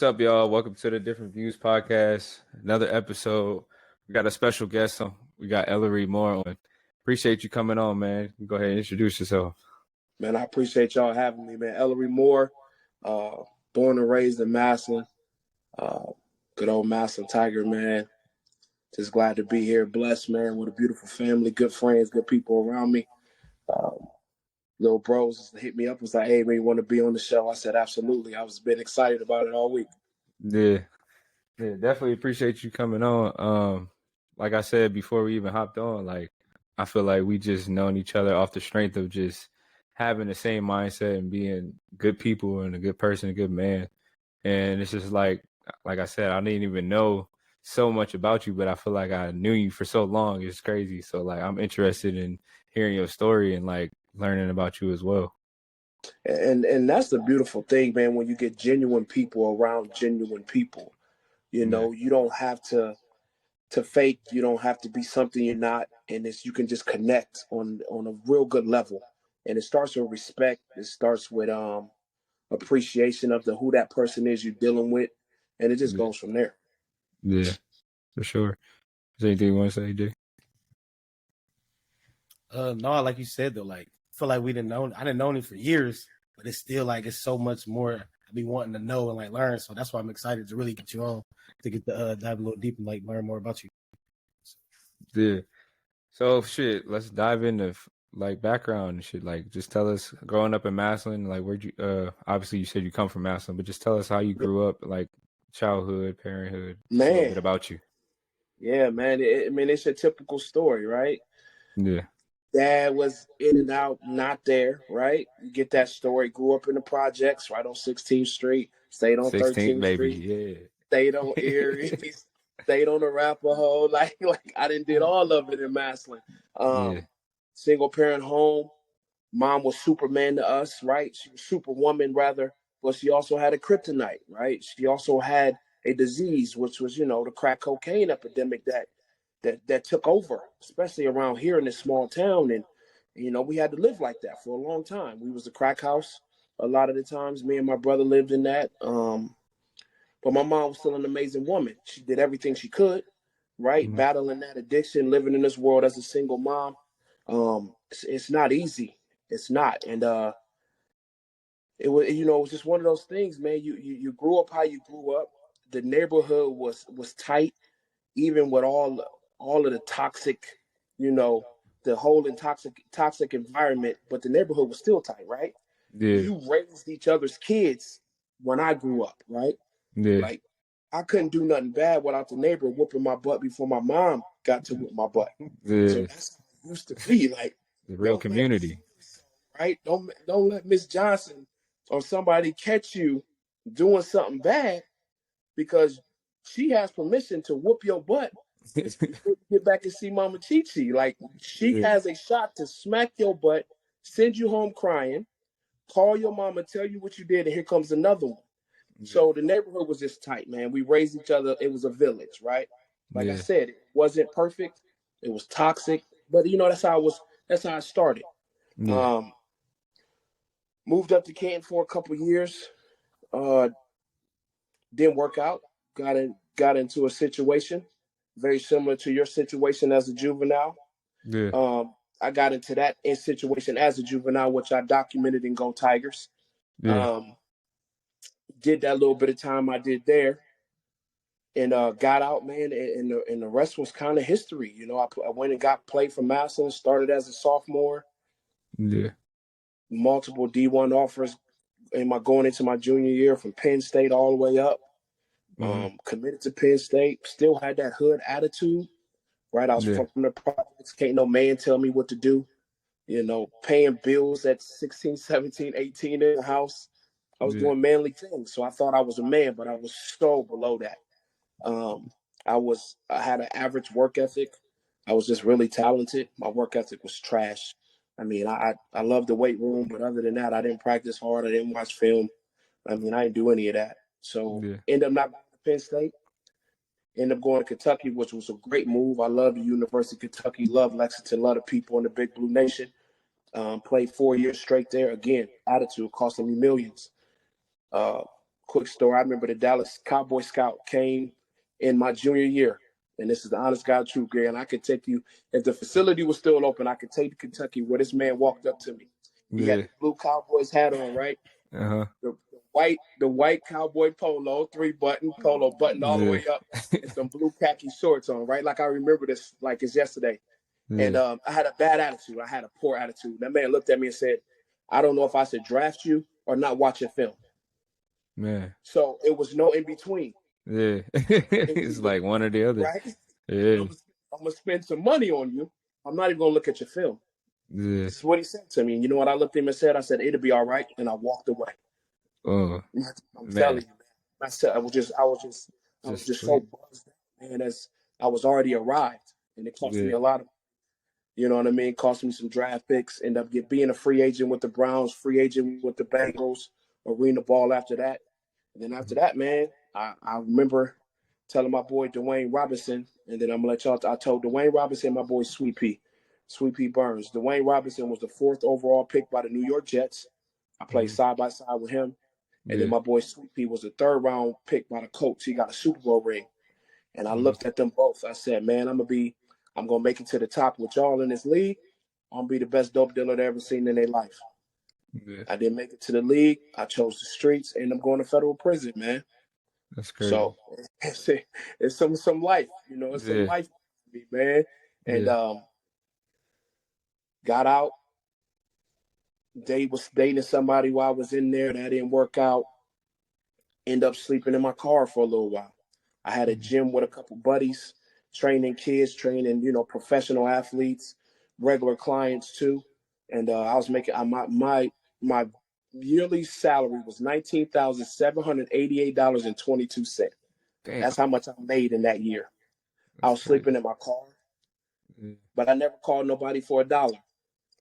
up, y'all? Welcome to the Different Views podcast. Another episode. We got a special guest on. We got Ellery Moore on. Appreciate you coming on, man. You go ahead and introduce yourself. Man, I appreciate y'all having me, man. Ellery Moore, born and raised in Massillon. Good old Massillon Tiger, man. Just glad to be here. Blessed, man, with a beautiful family, good friends, good people around me. Little bros hit me up, was like, hey, man, you want to be on the show? I said, absolutely. I was been excited about it all week. Yeah, definitely appreciate you coming on. Like I said before we even hopped on, like I feel like we just known each other off the strength of just having the same mindset and being good people and a good person, a good man. And it's just like I said, I didn't even know so much about you, but I feel like I knew you for so long. It's crazy. So like I'm interested in hearing your story and like learning about you as well. And that's the beautiful thing, man, when you get genuine people around genuine people. You know, you don't have to fake, you don't have to be something you're not, and you can just connect on a real good level. And it starts with respect. It starts with appreciation of who that person is you're dealing with, and it just goes from there. Yeah, for sure. Is there anything you want to say, Jay? No, like you said though, like I feel like I didn't know him for years, but it's still like it's so much more I be wanting to know and like learn. So that's why I'm excited to really get you on to get the dive a little deep and like learn more about you. Yeah. So shit, let's dive into like background and shit. Like just tell us growing up in Massillon, like where'd you obviously you said you come from Massillon, but just tell us how you grew up, like childhood, parenthood, just a little bit about you. Yeah, man. It's a typical story, right? Yeah. Dad was in and out, not there, right? You get that story. Grew up in the projects, right on 16th Street. Stayed on 16th, 13th baby. Street. Yeah. Stayed on Erie. Stayed on the Arapahoe. Like I done did all of it in Massillon. Single parent home. Mom was Superman to us, right? She was Superwoman, rather. But she also had a kryptonite, right? She also had a disease, which was, the crack cocaine epidemic that took over, especially around here in this small town. And, we had to live like that for a long time. We was the crack house. A lot of the times, me and my brother lived in that. But my mom was still an amazing woman. She did everything she could, right? Mm-hmm. Battling that addiction, living in this world as a single mom. It's not easy. It's not. And it was just one of those things, man. You grew up how you grew up. The neighborhood was tight, even with all of the toxic, the whole toxic environment, but the neighborhood was still tight, right? Yeah. You raised each other's kids when I grew up, right? Yeah. Like I couldn't do nothing bad without the neighbor whooping my butt before my mom got to whoop my butt. Yeah. So that's how it used to be, like the real community. Right? Don't let Miss Johnson or somebody catch you doing something bad because she has permission to whoop your butt before you get back and see Mama Chi-Chi. Like she has a shot to smack your butt, send you home crying, call your mama, tell you what you did, and here comes another one. So the neighborhood was just tight, man. We raised each other. It was a village, right? Like I said, it wasn't perfect. It was toxic, but that's how it was. That's how it started. Yeah. Moved up to Canton for a couple years. Didn't work out. Got into a situation very similar to your situation as a juvenile. Yeah. I got into that situation as a juvenile, which I documented in Go Tigers. Yeah. Did that little bit of time I did there, and got out, man. And the rest was kind of history. I went and played for Massillon. Started as a sophomore. Yeah. Multiple D1 offers going into my junior year from Penn State all the way up. Committed to Penn State. Still had that hood attitude, right? I was from the projects. Can't no man tell me what to do. Paying bills at 16, 17, 18 in the house. I was doing manly things. So I thought I was a man, but I was so below that. I had an average work ethic. I was just really talented. My work ethic was trash. I mean, I loved the weight room, but other than that, I didn't practice hard. I didn't watch film. I mean, I didn't do any of that. So ended up not going to Penn State. Ended up going to Kentucky, which was a great move. I love the University of Kentucky. Love Lexington. Love the people in the Big Blue Nation. Played 4 years straight there. Again, attitude costing me millions. quick story. I remember the Dallas Cowboy Scout came in my junior year. And this is the honest God truth, Gary. And I could take you, if the facility was still open, I could take you to Kentucky where this man walked up to me. He had the blue Cowboys hat on, right? Uh-huh. The white cowboy polo, 3-button polo buttoned all the way up, and some blue khaki shorts on, right? Like I remember this like it's yesterday. And I had a bad attitude. I had a poor attitude. That man looked at me and said, I don't know if I should draft you or not watch your film. Man. So it was no in between. Yeah. It's like one or the other. Right? Yeah. I'm going to spend some money on you. I'm not even going to look at your film. Yeah. This is what he said to me. And you know what I looked at him and said? I said, it'll be all right. And I walked away. Oh, I'm telling you, man. I was just so buzzed, man. As I was already arrived, and it cost me a lot of, you know what I mean? Cost me some draft picks. End up being a free agent with the Browns, free agent with the Bengals, arena ball after that. And then after that, man, I remember telling my boy Dwayne Robinson, and then I'm gonna let y'all. I told Dwayne Robinson, and my boy Sweet Pea Burns. Dwayne Robinson was the 4th overall pick by the New York Jets. I played side by side with him. And then my boy Sweet Pea was a 3rd round pick by the Colts. He got a Super Bowl ring. And I looked at them both. I said, man, I'm gonna make it to the top with y'all in this league. I'm gonna be the best dope dealer they ever seen in their life. I didn't make it to the league. I chose the streets, and I'm going to federal prison, man. That's crazy. So it's some life, you know, it's some life for me, man. And got out. They was dating somebody while I was in there. That didn't work out. End up sleeping in my car for a little while. I had a gym with a couple buddies, training kids, training, you know, professional athletes, regular clients too. And I was making my yearly salary was $19,788.22. That's how much I made in that year. I was sleeping in my car, but I never called nobody for $1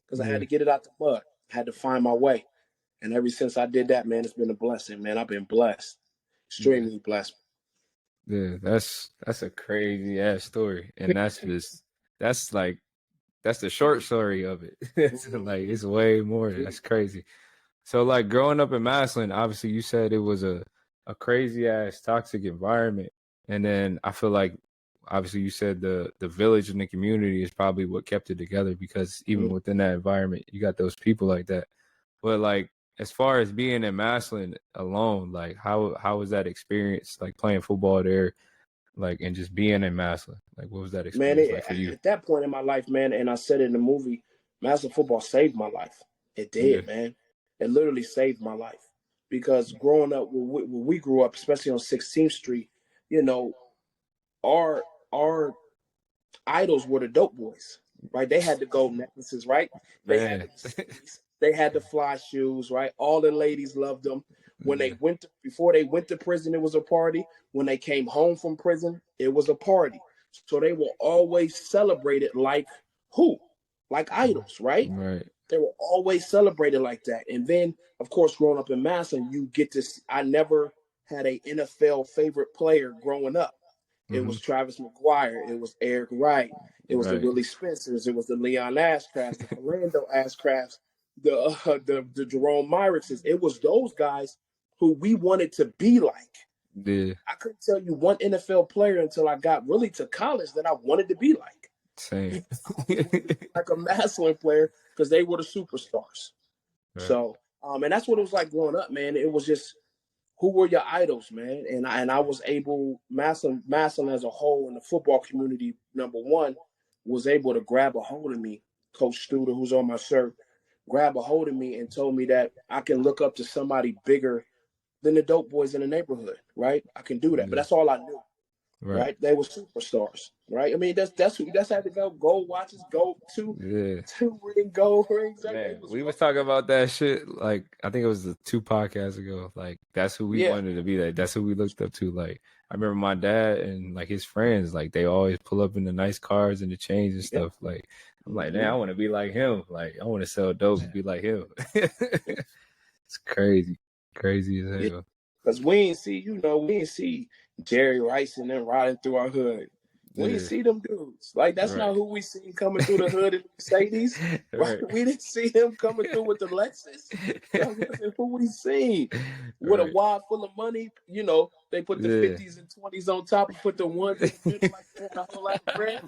because I had to get it out the mud. I had to find my way. And ever since I did that, man, it's been a blessing, man. I've been blessed, extremely blessed. Yeah, that's a crazy ass story, and that's the short story of it. It's like it's way more. That's crazy. So like growing up in Massillon, obviously you said it was a crazy ass toxic environment, and then I feel like obviously you said the village and the community is probably what kept it together, because even within that environment you got those people like that. But like as far as being in Massillon alone, like how was that experience, like playing football there, like, and just being in Massillon? Like what was that experience like for you? At that point in my life, man, and I said it in the movie, Massillon football saved my life. It did, man. It literally saved my life, because growing up, when we grew up, especially on 16th Street, you know, our idols were the dope boys, right? They had the gold necklaces, right? They had the fly shoes, right? All the ladies loved them. When they before they went to prison, it was a party. When they came home from prison, it was a party. So they were always celebrated like who? Like idols, right? Right. They were always celebrated like that. And then, of course, growing up in Massillon, you get to see, I never had a NFL favorite player growing up. It was Travis McGuire. It was Eric Wright. It was the Willie Spencers. It was the Leon Ashcrafts, the Philando Ashcrafts, the Jerome Myrixes. It was those guys who we wanted to be like. Yeah. I couldn't tell you one NFL player until I got really to college that I wanted to be like. Same. Like a Massillon player, because they were the superstars. Right. So, and that's what it was like growing up, man. It was just, who were your idols, man? And I was able, Massillon as a whole in the football community, number one, was able to grab a hold of me. Coach Studer, who's on my shirt, grabbed a hold of me and told me that I can look up to somebody bigger than the dope boys in the neighborhood, right? I can do that. But that's all I knew. Right? They were superstars, right? I mean, that's how to go. Gold watches, two gold rings. Man, we was talking about that shit, like, I think it was 2 podcasts ago. Like, that's who we wanted to be. Like, that's who we looked up to. Like, I remember my dad and like his friends, like they always pull up in the nice cars and the chains and stuff. Like, I'm like, man, I want to be like him. Like, I want to sell dope and be like him. It's crazy as hell. Because we ain't see Jerry Rice and them riding through our hood. We didn't see them dudes. Like, that's not who we seen coming through the hood in the Mercedes. Right? We didn't see him coming through with the Lexus. That wasn't who we seen. With a wad full of money, you know, they put the 50s and 20s on top and put the ones in the middle like they had a whole lot of bread.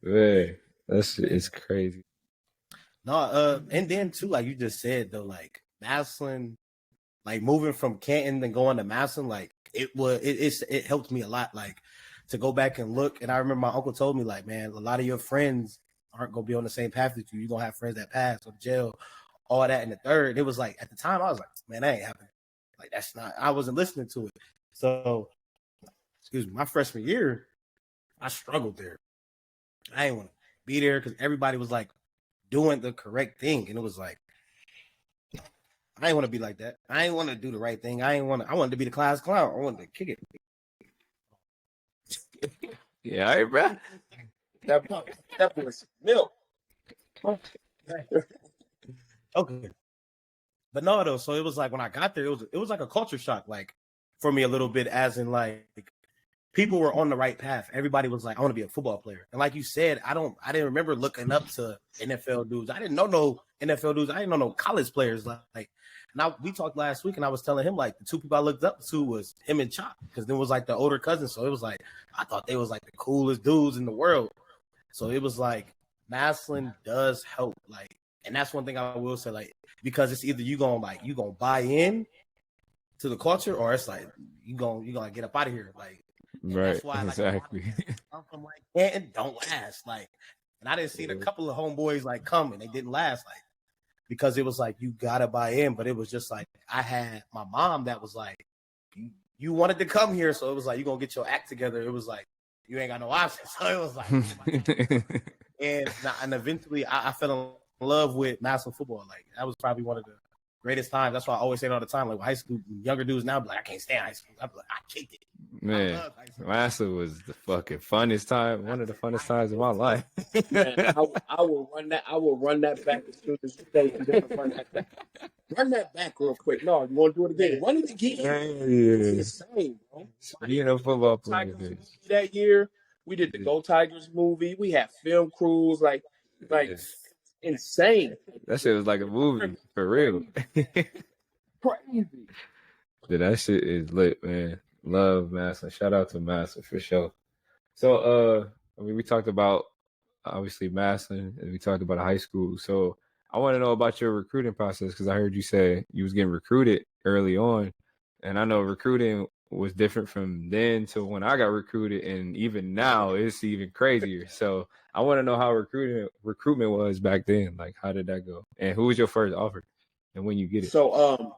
Man, it's crazy. No, and then too, like you just said though, like Massillon, like moving from Canton and going to Massillon, like it helped me a lot, like to go back and look. And I remember my uncle told me, like, man, a lot of your friends aren't gonna be on the same path with you. You're gonna have friends that pass or jail, all that. And the third, it was like at the time I was like, man, that ain't happening. Like that's not. I wasn't listening to it. So, excuse me, my freshman year, I struggled there. I didn't want to be there because everybody was like doing the correct thing, and it was like I didn't want to be like that. I didn't want to do the right thing. I wanted to be the class clown. I wanted to kick it. Yeah, all right, bro. That was milk. Okay. But no, though. So it was like when I got there, it was like a culture shock, like for me a little bit, as in like people were on the right path. Everybody was like, I want to be a football player. And like you said, I didn't remember looking up to NFL dudes. I didn't know no NFL dudes. I didn't know no college players. Like now we talked last week and I was telling him like the two people I looked up to was him and Chop, because then was like the older cousin. So it was like, I thought they was like the coolest dudes in the world. So it was like Massillon does help. Like, and that's one thing I will say, like, because it's either you gonna buy in to the culture, or it's like you gonna get up out of here. Like, right, that's why, like, exactly. I'm from like Canton don't last. Like, and I didn't see a couple of homeboys like come and they didn't last, like, because it was like you gotta buy in. But it was just like I had my mom that was like, you wanted to come here, so it was like you gonna get your act together. It was like you ain't got no options. So it was like, and eventually I fell in love with Massillon football. Like that was probably one of the greatest times. That's why I always say it all the time. Like high school, younger dudes now be like, I can't stand high school. I'm like, I kicked it. Man, Massillon was the fucking funnest time. One of the funnest times of my life. Man, I will run that. I will run that back as soon as you say run that back. Run that back real quick. No, you want to do it again? Run it again. It's insane, bro. You know, football players. That year, we did the Go Tigers movie. We had film crews, like insane. That shit was like a movie for real. Crazy. Dude, that shit is lit, man. Love Massillon. Shout out to Massillon for sure. So, I mean, we talked about obviously Massillon, and we talked about high school. So, I want to know about your recruiting process, because I heard you say you was getting recruited early on, and I know recruiting was different from then to when I got recruited, and even now it's even crazier. So, I want to know how recruitment was back then. Like, how did that go? And who was your first offer, and when you get it? So,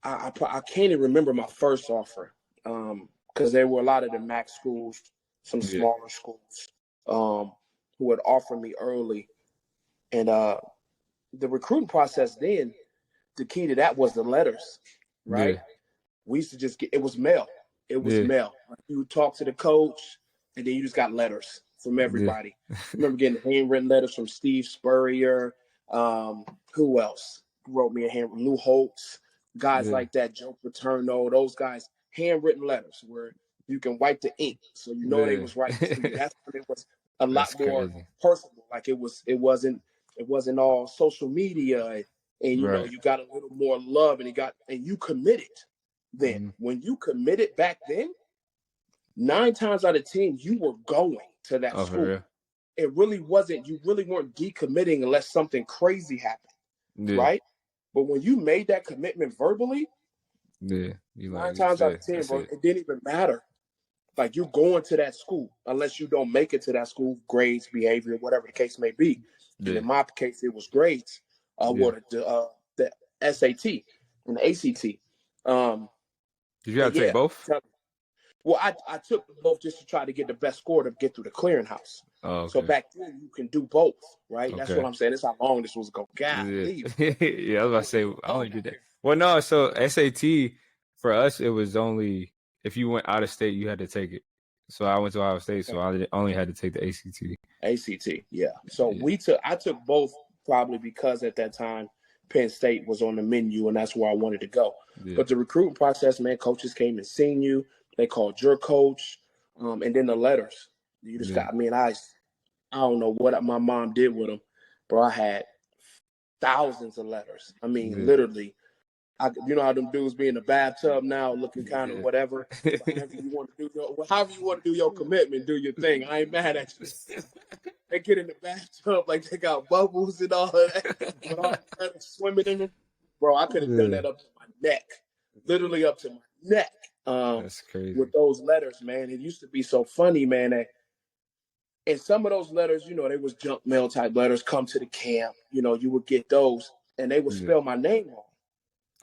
I can't even remember my first offer, because there were a lot of the MAC schools, some smaller schools, who would offer me early, and the recruiting process then, the key to that was the letters, right? Yeah. We used to just it was mail. It was mail. You would talk to the coach, and then you just got letters from everybody. I remember getting handwritten letters from Steve Spurrier. Who else wrote me a handwritten? Lou Holtz, guys like that, Joe Paterno, those guys, handwritten letters where you can wipe the ink, so you know they was writing to you. That's when it was a lot more personal. Like it wasn't all social media, and you know you got a little more love, and you committed. Then when you committed back then, 9 times out of 10 you were going to that school. It really wasn't. You really weren't decommitting unless something crazy happened, right? But when you made that commitment verbally, 9 times out of 10, bro, it didn't even matter. Like you're going to that school unless you don't make it to that school, grades, behavior, whatever the case may be. And in my case, it was grades. The SAT and the ACT. Did you have to take both? Well, I took both just to try to get the best score to get through the clearinghouse. Oh, okay. So back then you can do both, right? Okay. That's what I'm saying. That's how long this was going. God, yeah, I was about to say I only did that. Well, no, so SAT for us it was only if you went out of state you had to take it. So I went to Ohio State, so I only had to take the ACT. ACT, yeah. So I took both probably because at that time Penn State was on the menu and that's where I wanted to go. Yeah. But the recruiting process, man, coaches came and seen you. they called your coach, and then the letters. You just got. I mean, I don't know what my mom did with them, bro. I had thousands of letters. I mean, literally. You know how them dudes be in the bathtub now, looking kind of whatever. However you want to do your commitment, do your thing. I ain't mad at you. They get in the bathtub like they got bubbles and all of that, but all that swimming in it. Bro, I could have done that up to my neck, literally up to my neck. That's crazy. With those letters, man. It used to be so funny, man. That and some of those letters, you know, they was junk mail type letters. Come to the camp, you know, you would get those, and they would spell my name wrong.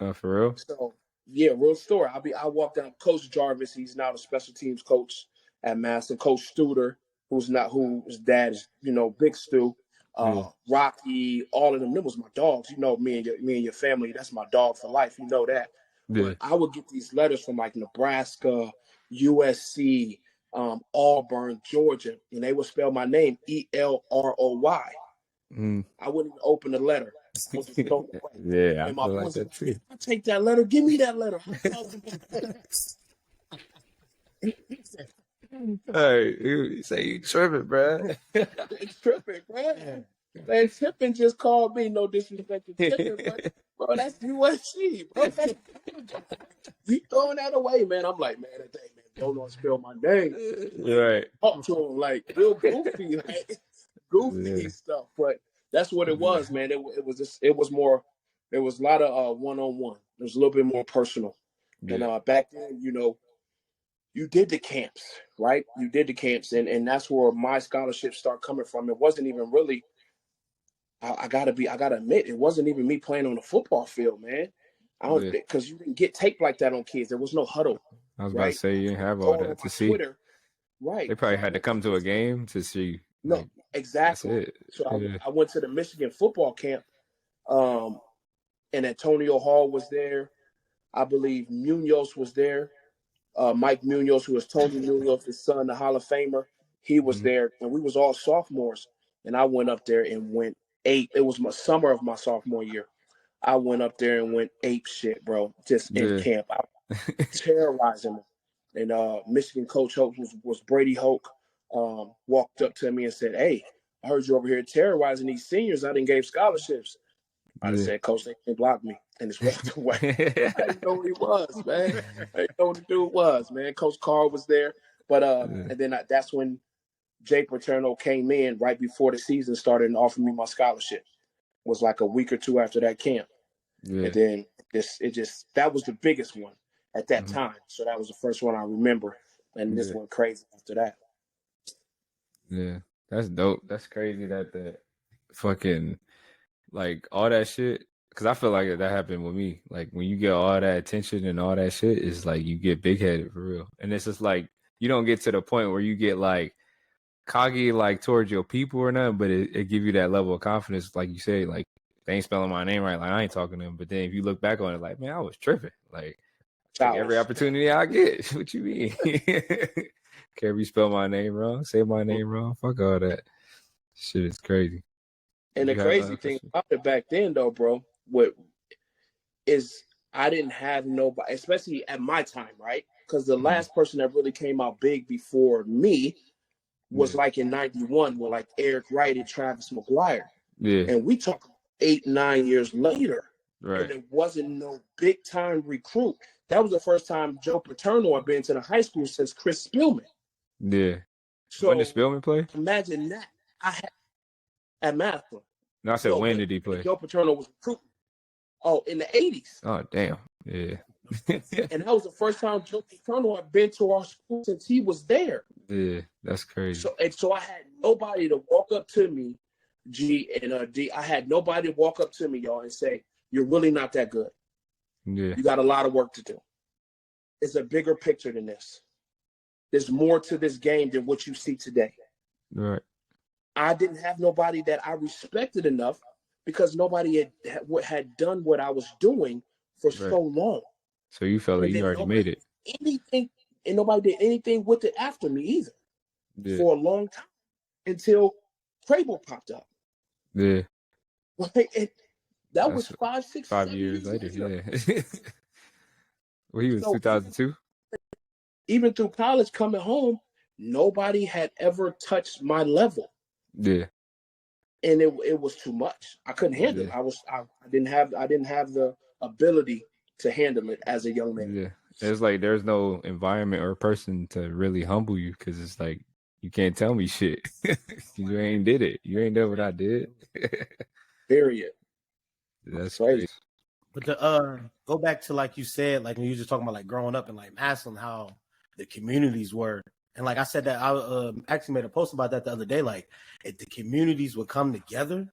Oh, for real? So yeah, real story. I walked down Coach Jarvis. He's now the special teams coach at Massillon. Coach Studer, whose dad is, you know, Big Stu, Rocky, all of them. Them was my dogs. You know, me and your family. That's my dog for life. You know that. Yeah. But I would get these letters from like Nebraska, USC, Auburn, Georgia, and they would spell my name Elroy. I wouldn't even open the letter. Yeah, and my boy like that too. I take that letter. Give me that letter. Hey, you say you tripping, bro. It's tripping, bro. Man, Tippin just called me. No disrespect to Tippin, bro. That's USC, bro. You throwing that away, man. I'm like, man, that day, man, don't want to spell my name. Right. Up to him like real goofy, like goofy stuff. But that's what it was, man. It was more. There was a lot of one-on-one. It was a little bit more personal. And back then, you know, you did the camps, right? You did the camps, and that's where my scholarships start coming from. It wasn't even really. I gotta admit, it wasn't even me playing on the football field, man. I don't because you didn't get tape like that on kids. There was no huddle. I was about to say you didn't have all that to see. Twitter, right? They probably had to come to a game to see. No, exactly. So I went to the Michigan football camp, and Antonio Hall was there. I believe Munoz was there. Mike Munoz, who was Tony Munoz's son, the Hall of Famer, he was there, and we was all sophomores. And I went up there and went ape. It was my summer of my sophomore year. I went up there and went ape shit, bro. Just in camp, I was terrorizing them. And Michigan coach Hope was Brady Hoke. Walked up to me and said, "Hey, I heard you over here terrorizing these seniors. I didn't gave scholarships." I said, "Coach, they can't block me," and just walked away. I didn't know who he was, man. I didn't know who the dude was, man. Coach Carr was there, but and then that's when Jay Paterno came in right before the season started and offered me my scholarship. It was like a week or two after that camp, and then that was the biggest one at that time. So that was the first one I remember, and this went crazy after that. Yeah, that's dope. That's crazy that the fucking like all that shit. Because I feel like that happened with me. Like when you get all that attention and all that shit, it's like you get big headed for real. And it's just like you don't get to the point where you get like cocky like towards your people or nothing, but it give you that level of confidence, like you say, like they ain't spelling my name right, like I ain't talking to them. But then if you look back on it, like, man, I was tripping. Like take every opportunity I get. What you mean? Care if you spell my name wrong, say my name wrong, fuck all that. Shit is crazy. And the crazy thing about it back then though, bro, what is I didn't have nobody, especially at my time, right? Because the last person that really came out big before me was like in 91 with like Eric Wright and Travis McGuire. Yeah. And we talk 8-9 years later. Right. And it wasn't no big time recruit. That was the first time Joe Paterno had been to the high school since Chris Spielman. Yeah. So when did Spielman play? Imagine that. I had at Massillon. No, I said when did he play? Joe Paterno was recruiting. Oh, in the 80s. Oh, damn. Yeah. And that was the first time Joe Paterno had been to our school since he was there. Yeah, that's crazy. So I had nobody to walk up to me, G and D. I had nobody to walk up to me, y'all, and say, "You're really not that good. Yeah. You got a lot of work to do." It's a bigger picture than this. There's more to this game than what you see today. Right. I didn't have nobody that I respected enough because nobody had done what I was doing for so long. So you felt like you already made it. And nobody did anything with it after me either for a long time until Crable popped up. Yeah. Like, that was 5 years later. Yeah. Well, he was 2002. even through college, coming home, nobody had ever touched my level. Yeah. And it was too much. I couldn't handle it. I didn't have the ability to handle it as a young man. Yeah. It's like there's no environment or person to really humble you, because it's like you can't tell me shit. You ain't did it. You ain't done what I did. Period. That's crazy. But to go back to, like you said, like when you were just talking about like growing up in like Massillon, how the communities were. And like I said that I actually made a post about that the other day. Like if the communities would come together,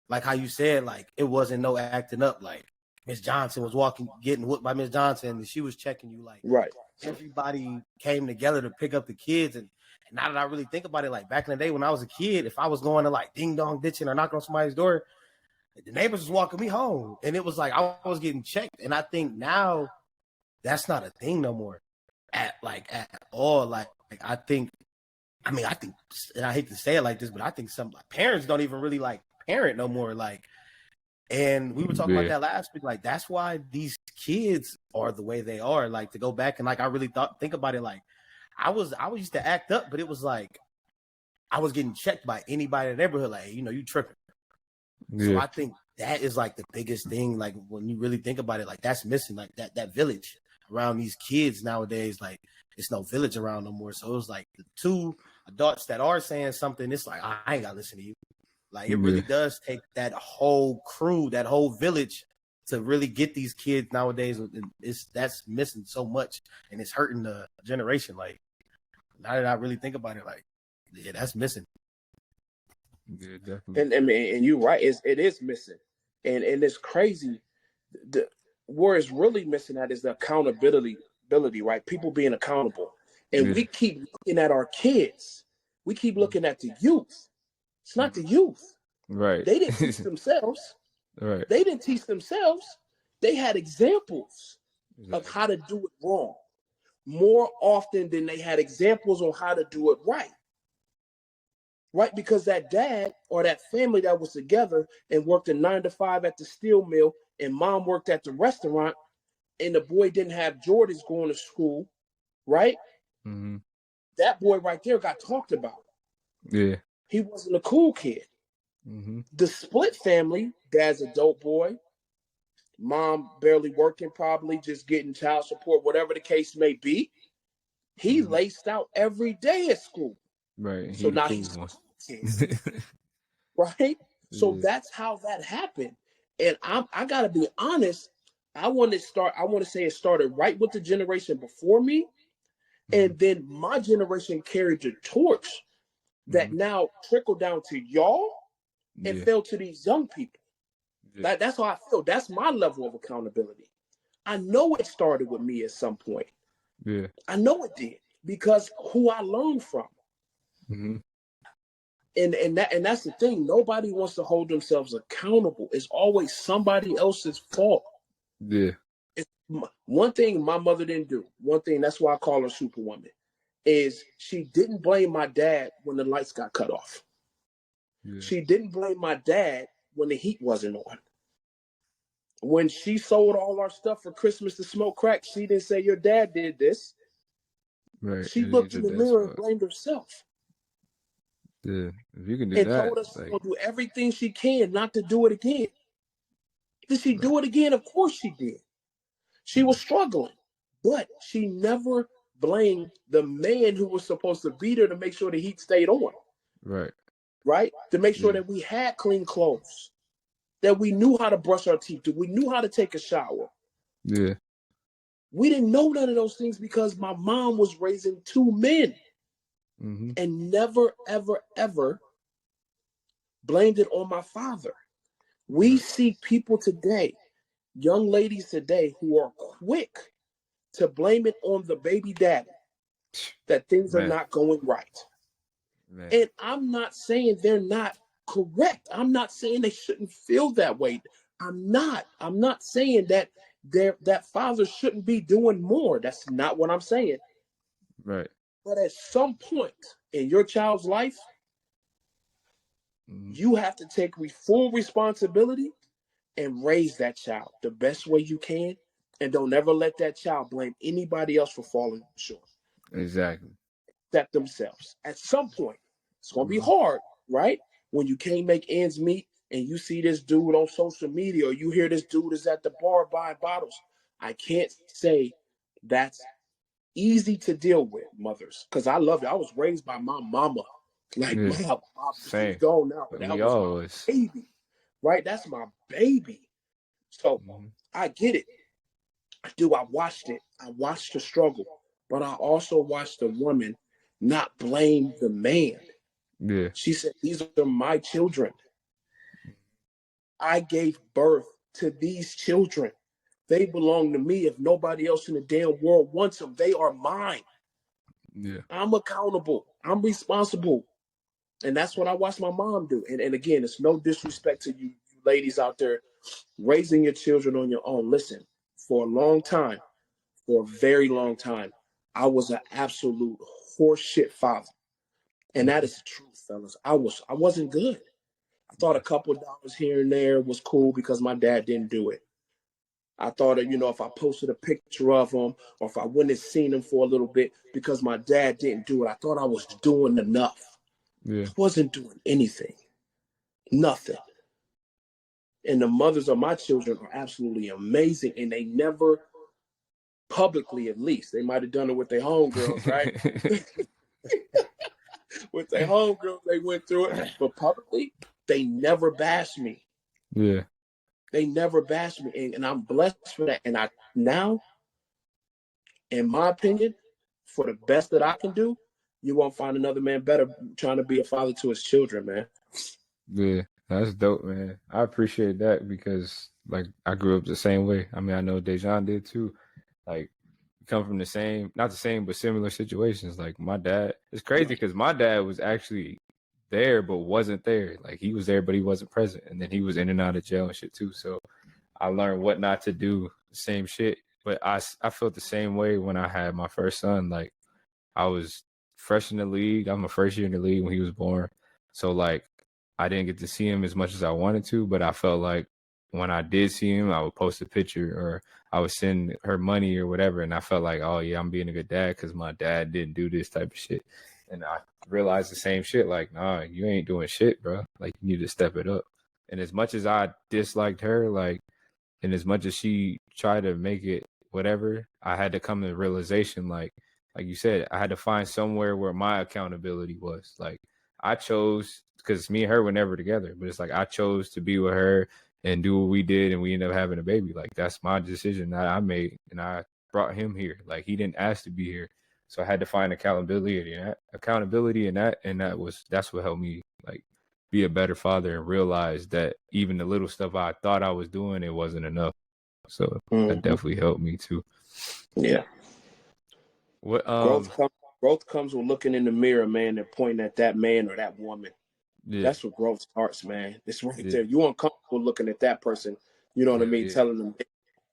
like how you said, like it wasn't no acting up. Like Miss Johnson was getting whooped by Miss Johnson, and she was checking you. Like right. Everybody came together to pick up the kids. And now that I really think about it, like back in the day when I was a kid, if I was going to like ding dong ditching or knocking on somebody's door, the neighbors was walking me home, and it was like I was getting checked. And I think now that's not a thing no more, at all. Like I think, and I hate to say it like this, but I think some parents don't even really like parent no more. Like, and we were talking about that last week. Like that's why these kids are the way they are. Like to go back and like I really think about it. Like I used to act up, but it was like I was getting checked by anybody in the neighborhood. Like, hey, you tripping. Yeah. So I think that is like the biggest thing. Like when you really think about it, like that's missing. Like that village around these kids nowadays. Like it's no village around no more. So it was like the two adults that are saying something. It's like I ain't gotta listen to you. Like it really does take that whole crew, that whole village, to really get these kids nowadays. That's missing so much, and it's hurting the generation. Like now that I really think about it, like yeah, that's missing. Yeah, definitely. And you're right. It is missing, and it's crazy. Where it's really missing at is the accountability, right? People being accountable, and we keep looking at our kids. We keep looking at the youth. It's not the youth. Right. They didn't teach themselves. Right. They didn't teach themselves. They had examples of how to do it wrong more often than they had examples on how to do it right. Right, because that dad or that family that was together and worked a 9 to 5 at the steel mill, and mom worked at the restaurant, and the boy didn't have Jordans going to school, right? Mm-hmm. That boy right there got talked about. Yeah. He wasn't a cool kid. Mm-hmm. The split family, dad's a dope boy, mom barely working, probably just getting child support, whatever the case may be. He laced out every day at school. Right. So now he's a kid. Right? So that's how that happened. And I gotta be honest, I want to say it started right with the generation before me. And then my generation carried the torch that now trickled down to y'all and fell to these young people. That's how I feel. That's my level of accountability. I know it started with me at some point. Yeah. I know it did, because who I learned from. Mm-hmm. And that's the thing. Nobody wants to hold themselves accountable. It's always somebody else's fault. Yeah. It's one thing my mother didn't do. One thing, that's why I call her Superwoman, is she didn't blame my dad when the lights got cut off. Yeah. She didn't blame my dad when the heat wasn't on. When she sold all our stuff for Christmas to smoke crack, she didn't say your dad did this. Right. She looked in the mirror and blamed herself. Yeah, if you can do and that, told us she's gonna do everything she can not to do it again. Did she do it again? Of course she did. She was struggling, but she never blamed the man who was supposed to beat her to make sure the heat stayed on. Right? To make sure that we had clean clothes, that we knew how to brush our teeth, that we knew how to take a shower. Yeah. We didn't know none of those things because my mom was raising two men. And never, ever, ever blamed it on my father. We see people today, young ladies today, who are quick to blame it on the baby daddy, that things are not going right. And I'm not saying they're not correct. I'm not saying they shouldn't feel that way. I'm not saying that that father shouldn't be doing more. That's not what I'm saying. Right. But at some point in your child's life, you have to take full responsibility and raise that child the best way you can. And don't ever let that child blame anybody else for falling short. Exactly. Accept themselves. At some point, it's going to be hard, right? When you can't make ends meet and you see this dude on social media or you hear this dude is at the bar buying bottles. I can't say that's easy to deal with, mothers, because I love it. I was raised by my mama. Like, Yeah. she's Same. gone now, but But that we was my always. baby, right? That's my baby. So I get it. I watched it. I watched the struggle, but I also watched the woman not blame the man. Yeah. She said, "These are my children. I gave birth to these children. They belong to me. If nobody else in the damn world wants them, they are mine. Yeah. I'm accountable. I'm responsible." And that's what I watched my mom do. And again, it's no disrespect to you ladies out there raising your children on your own. Listen, for a long time, for a very long time, I was an absolute horseshit father. And that is the truth, fellas. I wasn't good. I thought a couple of dollars here and there was cool because my dad didn't do it. I thought that, if I posted a picture of him or if I went and seen him for a little bit because my dad didn't do it, I thought I was doing enough. Yeah. I wasn't doing anything. Nothing. And the mothers of my children are absolutely amazing. And they never publicly, at least, they might have done it with their homegirls, right? With their homegirls, they went through it. But publicly, they never bashed me. Yeah. They never bashed me. And I'm blessed for that. And I now, in my opinion, for the best that I can do, you won't find another man better trying to be a father to his children, man. Yeah. That's dope, man. I appreciate that because, like, I grew up the same way. I mean, I know Dejan did too. Like, come from the same, not the same, but similar situations. Like, my dad, it's crazy because my dad was actually there, but wasn't there. Like, he was there, but he wasn't present. And then he was in and out of jail and shit too. So I learned what not to do, the same shit. But I felt the same way when I had my first son. Like, I was fresh in the league. I'm a first year in the league when he was born. So, like, I didn't get to see him as much as I wanted to, but I felt like when I did see him, I would post a picture or I would send her money or whatever. And I felt like, oh, yeah, I'm being a good dad because my dad didn't do this type of shit. And I realized the same shit. Like, nah, you ain't doing shit, bro. Like, you need to step it up. And as much as I disliked her, like, and as much as she tried to make it whatever, I had to come to the realization, like you said, I had to find somewhere where my accountability was. Like, I chose, because me and her were never together, but it's like I chose to be with her and do what we did, and we ended up having a baby. Like, that's my decision that I made, and I brought him here. Like, he didn't ask to be here, so I had to find accountability in that, and that's what helped me, like, be a better father and realize that even the little stuff I thought I was doing, it wasn't enough. So that definitely helped me too. Yeah. What growth comes with looking in the mirror, man, and pointing at that man or that woman. Yeah. That's what growth starts, man. It's right there. You uncomfortable looking at that person, you know what I mean, telling them,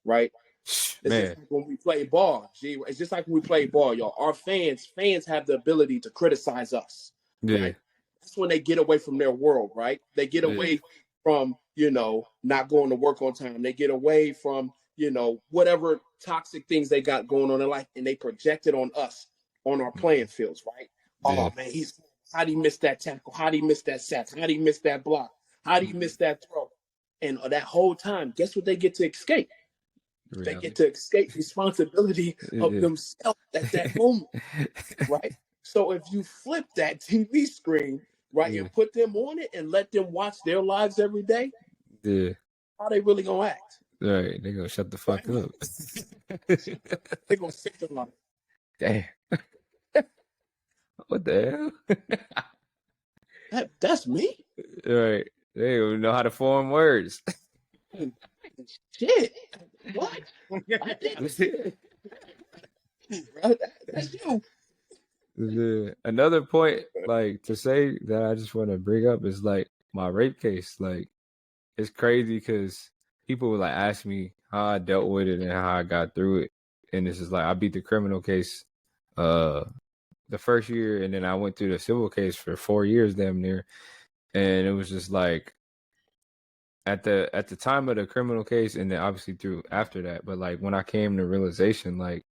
right? It's just like when we play ball. It's just like when we play ball, y'all. Our fans have the ability to criticize us. Yeah. Right? That's when they get away from their world, right? They get away from, not going to work on time. They get away from, whatever toxic things they got going on in life, and they project it on us, on our playing fields, right? Oh, man, how'd he miss that tackle? How'd he miss that sack? How'd he miss that block? How'd he miss that throw? And that whole time, guess what they get to escape? Reality. They get to escape responsibility of themselves at that moment, right? So if you flip that TV screen, right, and put them on it and let them watch their lives every day, how they really gonna act? Right, they gonna shut the fuck up. They gonna sit them like, damn. What the hell? That's me. Right, they don't even know how to form words. Shit, what? That's you. Another point, like, to say that I just want to bring up is, like, my rape case. Like, it's crazy because people would, like, ask me how I dealt with it and how I got through it. And this is like, I beat the criminal case the first year, and then I went through the civil case for 4 years damn near. And it was just like, at the time of the criminal case, and then obviously through after that, but like when I came to realization, like,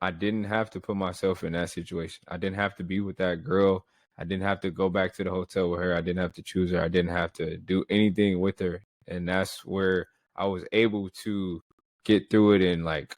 I didn't have to put myself in that situation. I didn't have to be with that girl. I didn't have to go back to the hotel with her. I didn't have to choose her. I didn't have to do anything with her. And that's where I was able to get through it and like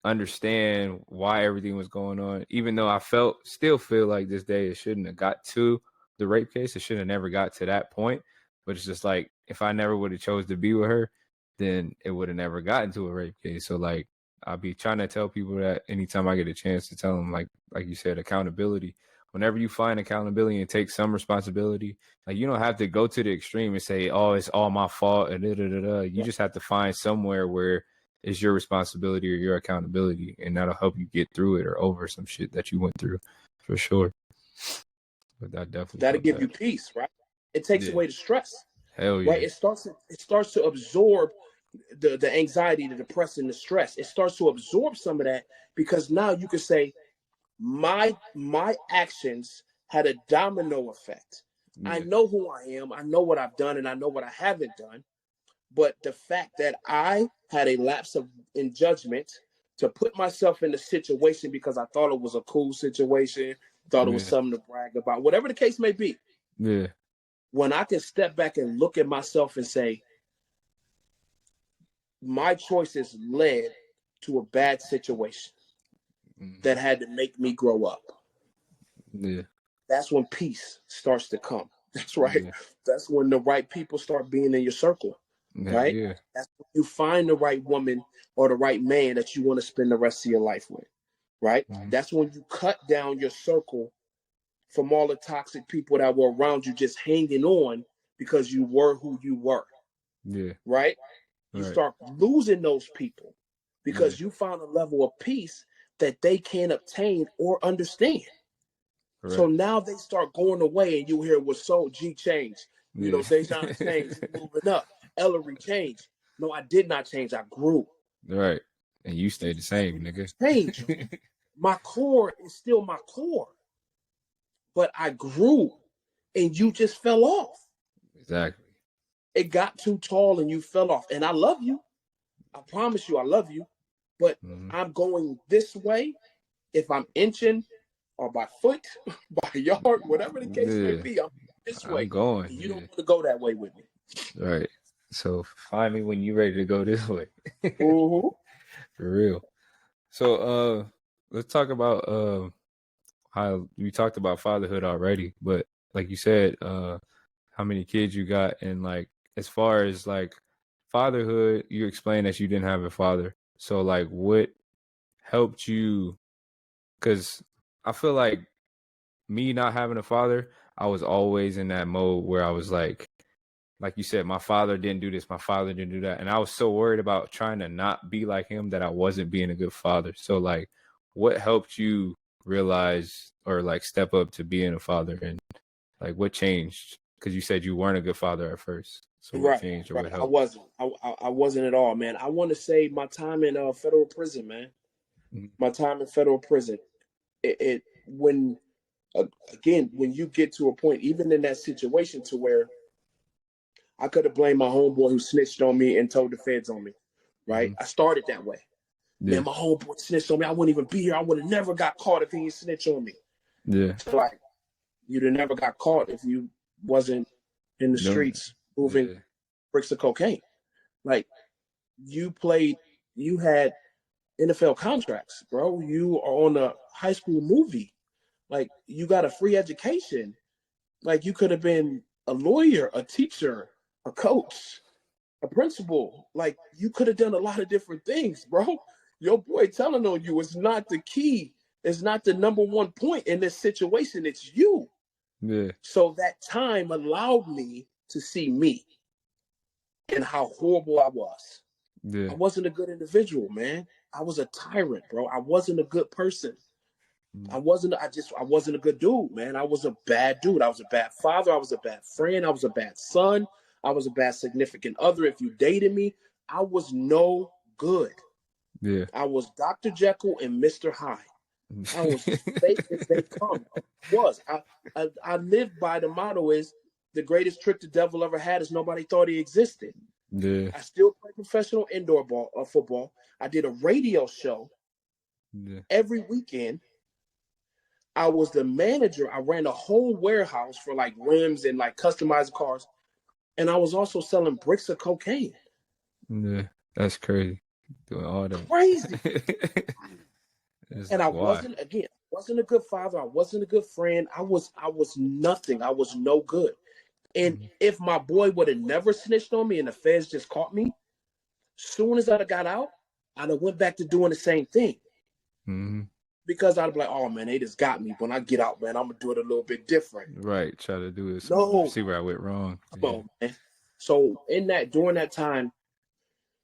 understand why everything was going on. Even though I still feel like this day it shouldn't have got to the rape case. It should have never got to that point. But it's just like, if I never would have chose to be with her, then it would have never gotten to a rape case. So like, I'll be trying to tell people that anytime I get a chance to tell them, like you said, accountability. Whenever you find accountability and take some responsibility, like you don't have to go to the extreme and say, "Oh, it's all my fault." And You just have to find somewhere where it's your responsibility or your accountability, and that'll help you get through it or over some shit that you went through, for sure. But that'll give you peace, right? It takes away the stress. Hell yeah. Right? It starts to absorb the anxiety, the depression, the stress. It starts to absorb some of that, because now you can say, my actions had a domino effect. Yeah. I know who I am. I know what I've done, and I know what I haven't done. But the fact that I had a lapse in judgment to put myself in the situation because I thought it was a cool situation, thought it was something to brag about, whatever the case may be. Yeah. When I can step back and look at myself and say, my choices led to a bad situation that had to make me grow up. Yeah. That's when peace starts to come. That's right. Yeah. That's when the right people start being in your circle. Right? Yeah. That's when you find the right woman or the right man that you want to spend the rest of your life with. Right? Mm-hmm. That's when you cut down your circle from all the toxic people that were around you, just hanging on because you were who you were. Yeah. Right? You start losing those people because you found a level of peace that they can't obtain or understand. Correct. So now they start going away, and you hear, "Well, so G changed. You know, Dejan changed, moving up. Ellery changed." No, I did not change. I grew. Right. And you stayed the same, nigga. Change. My core is still my core. But I grew, and you just fell off. Exactly. It got too tall, and you fell off. And I love you. I promise you I love you. But I'm going this way. If I'm inching or by foot, by yard, whatever the case may be, I'm this way. I'm going. You don't want to go that way with me. Right. So find me when you're ready to go this way. For real. So let's talk about how you talked about fatherhood already, but like you said, how many kids you got, and like as far as like fatherhood, you explained that you didn't have a father. So like what helped you? Because I feel like me not having a father, I was always in that mode where I was like you said, my father didn't do this, my father didn't do that. And I was so worried about trying to not be like him that I wasn't being a good father. So like what helped you realize or like step up to being a father, and like what changed? Because you said you weren't a good father at first. So what changed or what helped? I wasn't at all, man. I want to say my time in federal prison, man. My time in federal prison. When you get to a point, even in that situation, to where I could have blamed my homeboy who snitched on me and told the feds on me, right? I started that way. Yeah. Man, my homeboy snitched on me. I wouldn't even be here. I would have never got caught if he didn't snitch on me. Yeah. So like, you'd have never got caught if you wasn't in the streets moving bricks of cocaine. Like, you had NFL contracts, bro. You are on a high school movie. Like, you got a free education. Like, you could have been a lawyer, a teacher, a coach, a principal. Like, you could have done a lot of different things, bro. Your boy telling on you is not the key. It's not the number one point in this situation. It's you. Yeah. So that time allowed me to see me and how horrible I was. Yeah. I wasn't a good individual, man. I was a tyrant, bro. I wasn't a good person. I wasn't a good dude, man. I was a bad dude. I was a bad father. I was a bad friend. I was a bad son. I was a bad significant other. If you dated me, I was no good. Yeah. I was Dr. Jekyll and Mr. Hyde. I was fake as they come. I lived by the motto is the greatest trick the devil ever had is nobody thought he existed. Yeah. I still play professional indoor football. I did a radio show Yeah. Every weekend, I was the manager. I ran a whole warehouse for like rims and like customized cars. And I was also selling bricks of cocaine. Yeah. That's crazy. Doing all that. Crazy. It's And I like, why? wasn't a good father. I wasn't a good friend. I was nothing. I was no good. And if my boy would have never snitched on me and the feds just caught me, soon as I got out, I'd have went back to doing the same thing. Mm-hmm. Because I'd be like, oh man, they just got me. When I get out, man, I'm gonna do it a little bit different. Right. Try to do it. No, See where I went wrong. come on, man. So during that time,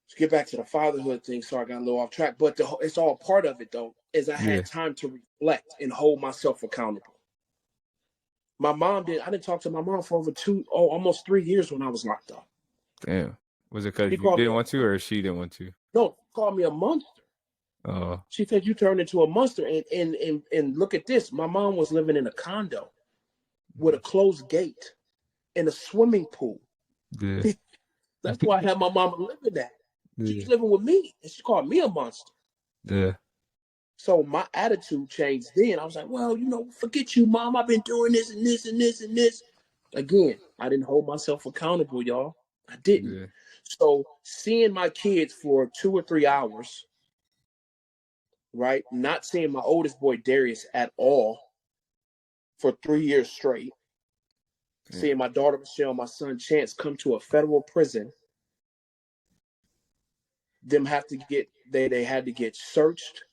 to get back to the fatherhood thing, sorry, I got a little off track, but it's all part of it though, is I had time to reflect and hold myself accountable. I didn't talk to my mom for almost 3 years when I was locked up. Damn. Was it because you didn't want to, or she didn't want to? No, she called me a monster. Oh. She said, you turned into a monster. And look at this. My mom was living in a condo with a closed gate and a swimming pool. Yeah. That's why I had my mama living that. She was living with me, and she called me a monster. Yeah. So my attitude changed then. I was like, well, forget you, Mom. I've been doing this and this and this and this. Again, I didn't hold myself accountable, y'all. I didn't. Yeah. So seeing my kids for 2 or 3 hours, right? Not seeing my oldest boy, Darius, at all for 3 years straight. Yeah. Seeing my daughter, Michelle, my son, Chance, come to a federal prison. Them have to get, they had to get searched,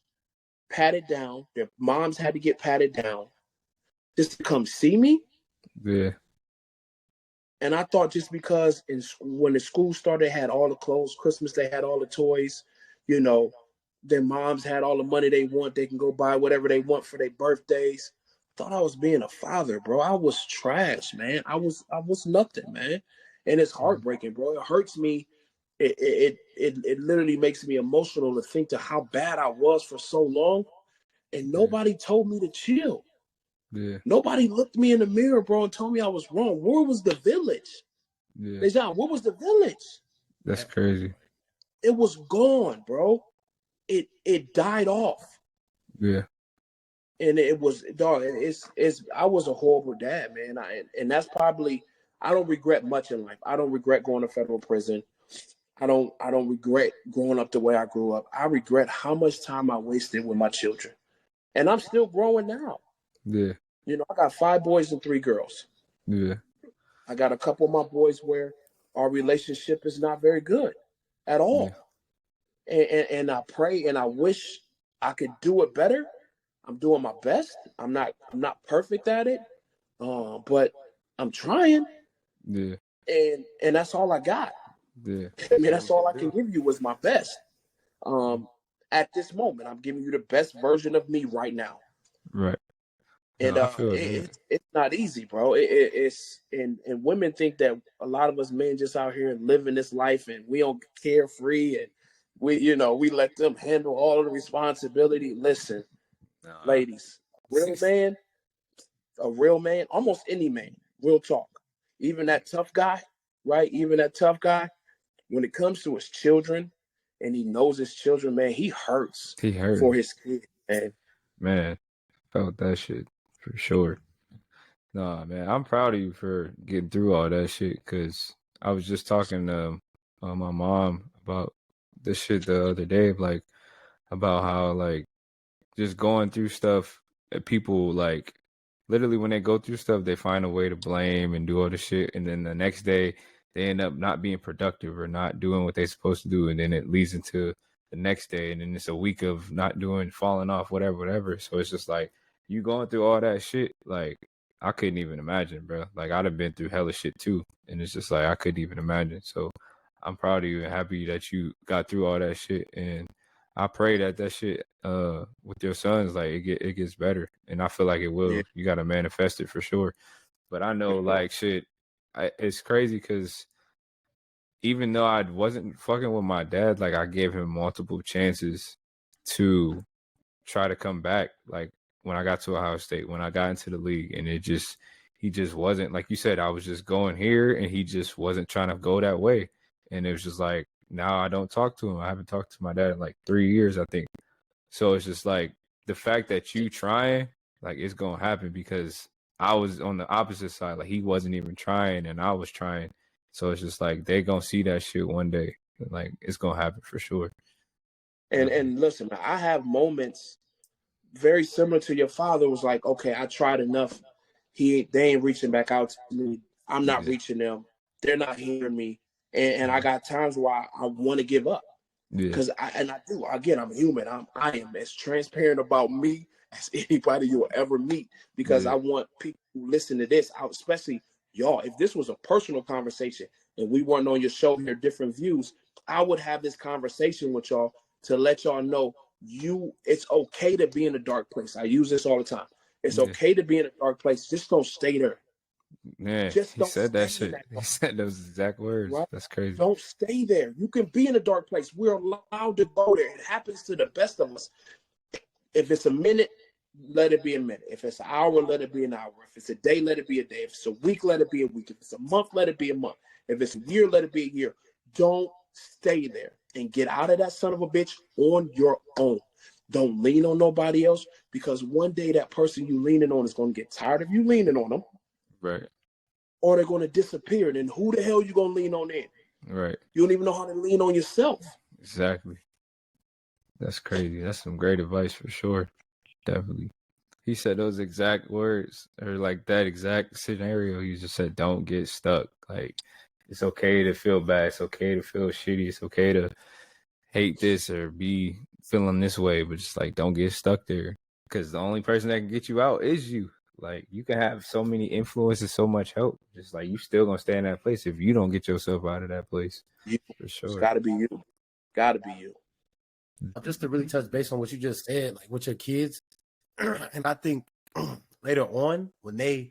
patted down. Their moms had to get patted down just to come see me. Yeah. And I thought just because when the school started, they had all the clothes. Christmas, they had all the toys. Their moms had all the money they want. They can go buy whatever they want for their birthdays. I thought I was being a father, bro. I was trash, man. I was nothing, man. And it's heartbreaking, bro. It hurts me. It literally makes me emotional to think to how bad I was for so long. And nobody told me to chill. Yeah. Nobody looked me in the mirror, bro, and told me I was wrong. Where was the village? Yeah. Dejan, where was the village? That's crazy. It was gone, bro. It died off. Yeah. And it was, dog, I was a horrible dad, man. And that's probably, I don't regret much in life. I don't regret going to federal prison. I don't regret growing up the way I grew up. I regret how much time I wasted with my children. And I'm still growing now. Yeah. I got 5 boys and 3 girls. Yeah. I got a couple of my boys where our relationship is not very good at all. Yeah. And I pray and I wish I could do it better. I'm doing my best. I'm not perfect at it. But I'm trying. Yeah. And that's all I got. Yeah. I mean, that's all I can give you was my best. At this moment, I'm giving you the best version of me right now. Right. And it's not easy, bro. It's and women think that a lot of us men just out here living this life and we don't carefree and we let them handle all of the responsibility. Listen, ladies, a real man, almost any man, real talk. Even that tough guy, right? Even that tough guy, when it comes to his children and he knows his children, man, he hurts. For his kids, man. Man, felt that shit. For sure. Nah, man, I'm proud of you for getting through all that shit because I was just talking to my mom about this shit the other day, like about how like just going through stuff that people like literally when they go through stuff, they find a way to blame and do all the shit. And then the next day they end up not being productive or not doing what they're supposed to do. And then it leads into the next day. And then it's a week of not doing, falling off, whatever. So it's just like, you going through all that shit, like I couldn't even imagine, bro. Like I'd have been through hella shit too, and it's just like I couldn't even imagine. So I'm proud of you and happy that you got through all that shit. And I pray that shit with your sons, like it gets better, and I feel like it will. Yeah. You got to manifest it for sure. But I know like shit, it's crazy because even though I wasn't fucking with my dad, like I gave him multiple chances to try to come back. Like when I got to Ohio State, when I got into the league, and he just wasn't, like you said, I was just going here and he just wasn't trying to go that way. And it was just like, now I don't talk to him. I haven't talked to my dad in like 3 years, I think. So it's just like the fact that you trying, like it's gonna happen because I was on the opposite side. Like he wasn't even trying and I was trying. So it's just like they gonna see that shit one day. Like it's gonna happen for sure. And listen, I have moments very similar to your father. Was like, okay, I tried enough. They ain't reaching back out to me. I'm not reaching them. They're not hearing me. And I got times where I want to give up. Because I do. Again, I'm human. I am as transparent about me as anybody you'll ever meet, because I want people who listen to this, especially y'all. If this was a personal conversation and we weren't on your show here, different views, I would have this conversation with y'all to let y'all know it's okay to be in a dark place. I use this all the time. It's okay to be in a dark place. Just don't stay there. Yeah, just he said that shit. He said those exact words. Right? That's crazy. Don't stay there. You can be in a dark place. We're allowed to go there. It happens to the best of us. If it's a minute, let it be a minute. If it's an hour, let it be an hour. If it's a day, let it be a day. If it's a week, let it be a week. If it's a month, let it be a month. If it's a year, let it be a year. Don't stay there, and get out of that son of a bitch on your own. Don't lean on nobody else, because one day that person you leaning on is going to get tired of you leaning on them. Right. Or they're going to disappear. Then who the hell you going to lean on then? Right. You don't even know how to lean on yourself. Exactly. That's crazy. That's some great advice for sure. Definitely. He said those exact words, or like that exact scenario. He just said, don't get stuck. Like, it's okay to feel bad. It's okay to feel shitty. It's okay to hate this or be feeling this way, but just like, don't get stuck there, because the only person that can get you out is you. Like, you can have so many influences, so much help. Just like, you still gonna stay in that place if you don't get yourself out of that place. For sure. It's gotta be you. Gotta be you. Just to really touch base on what you just said, like with your kids, and I think later on, when they,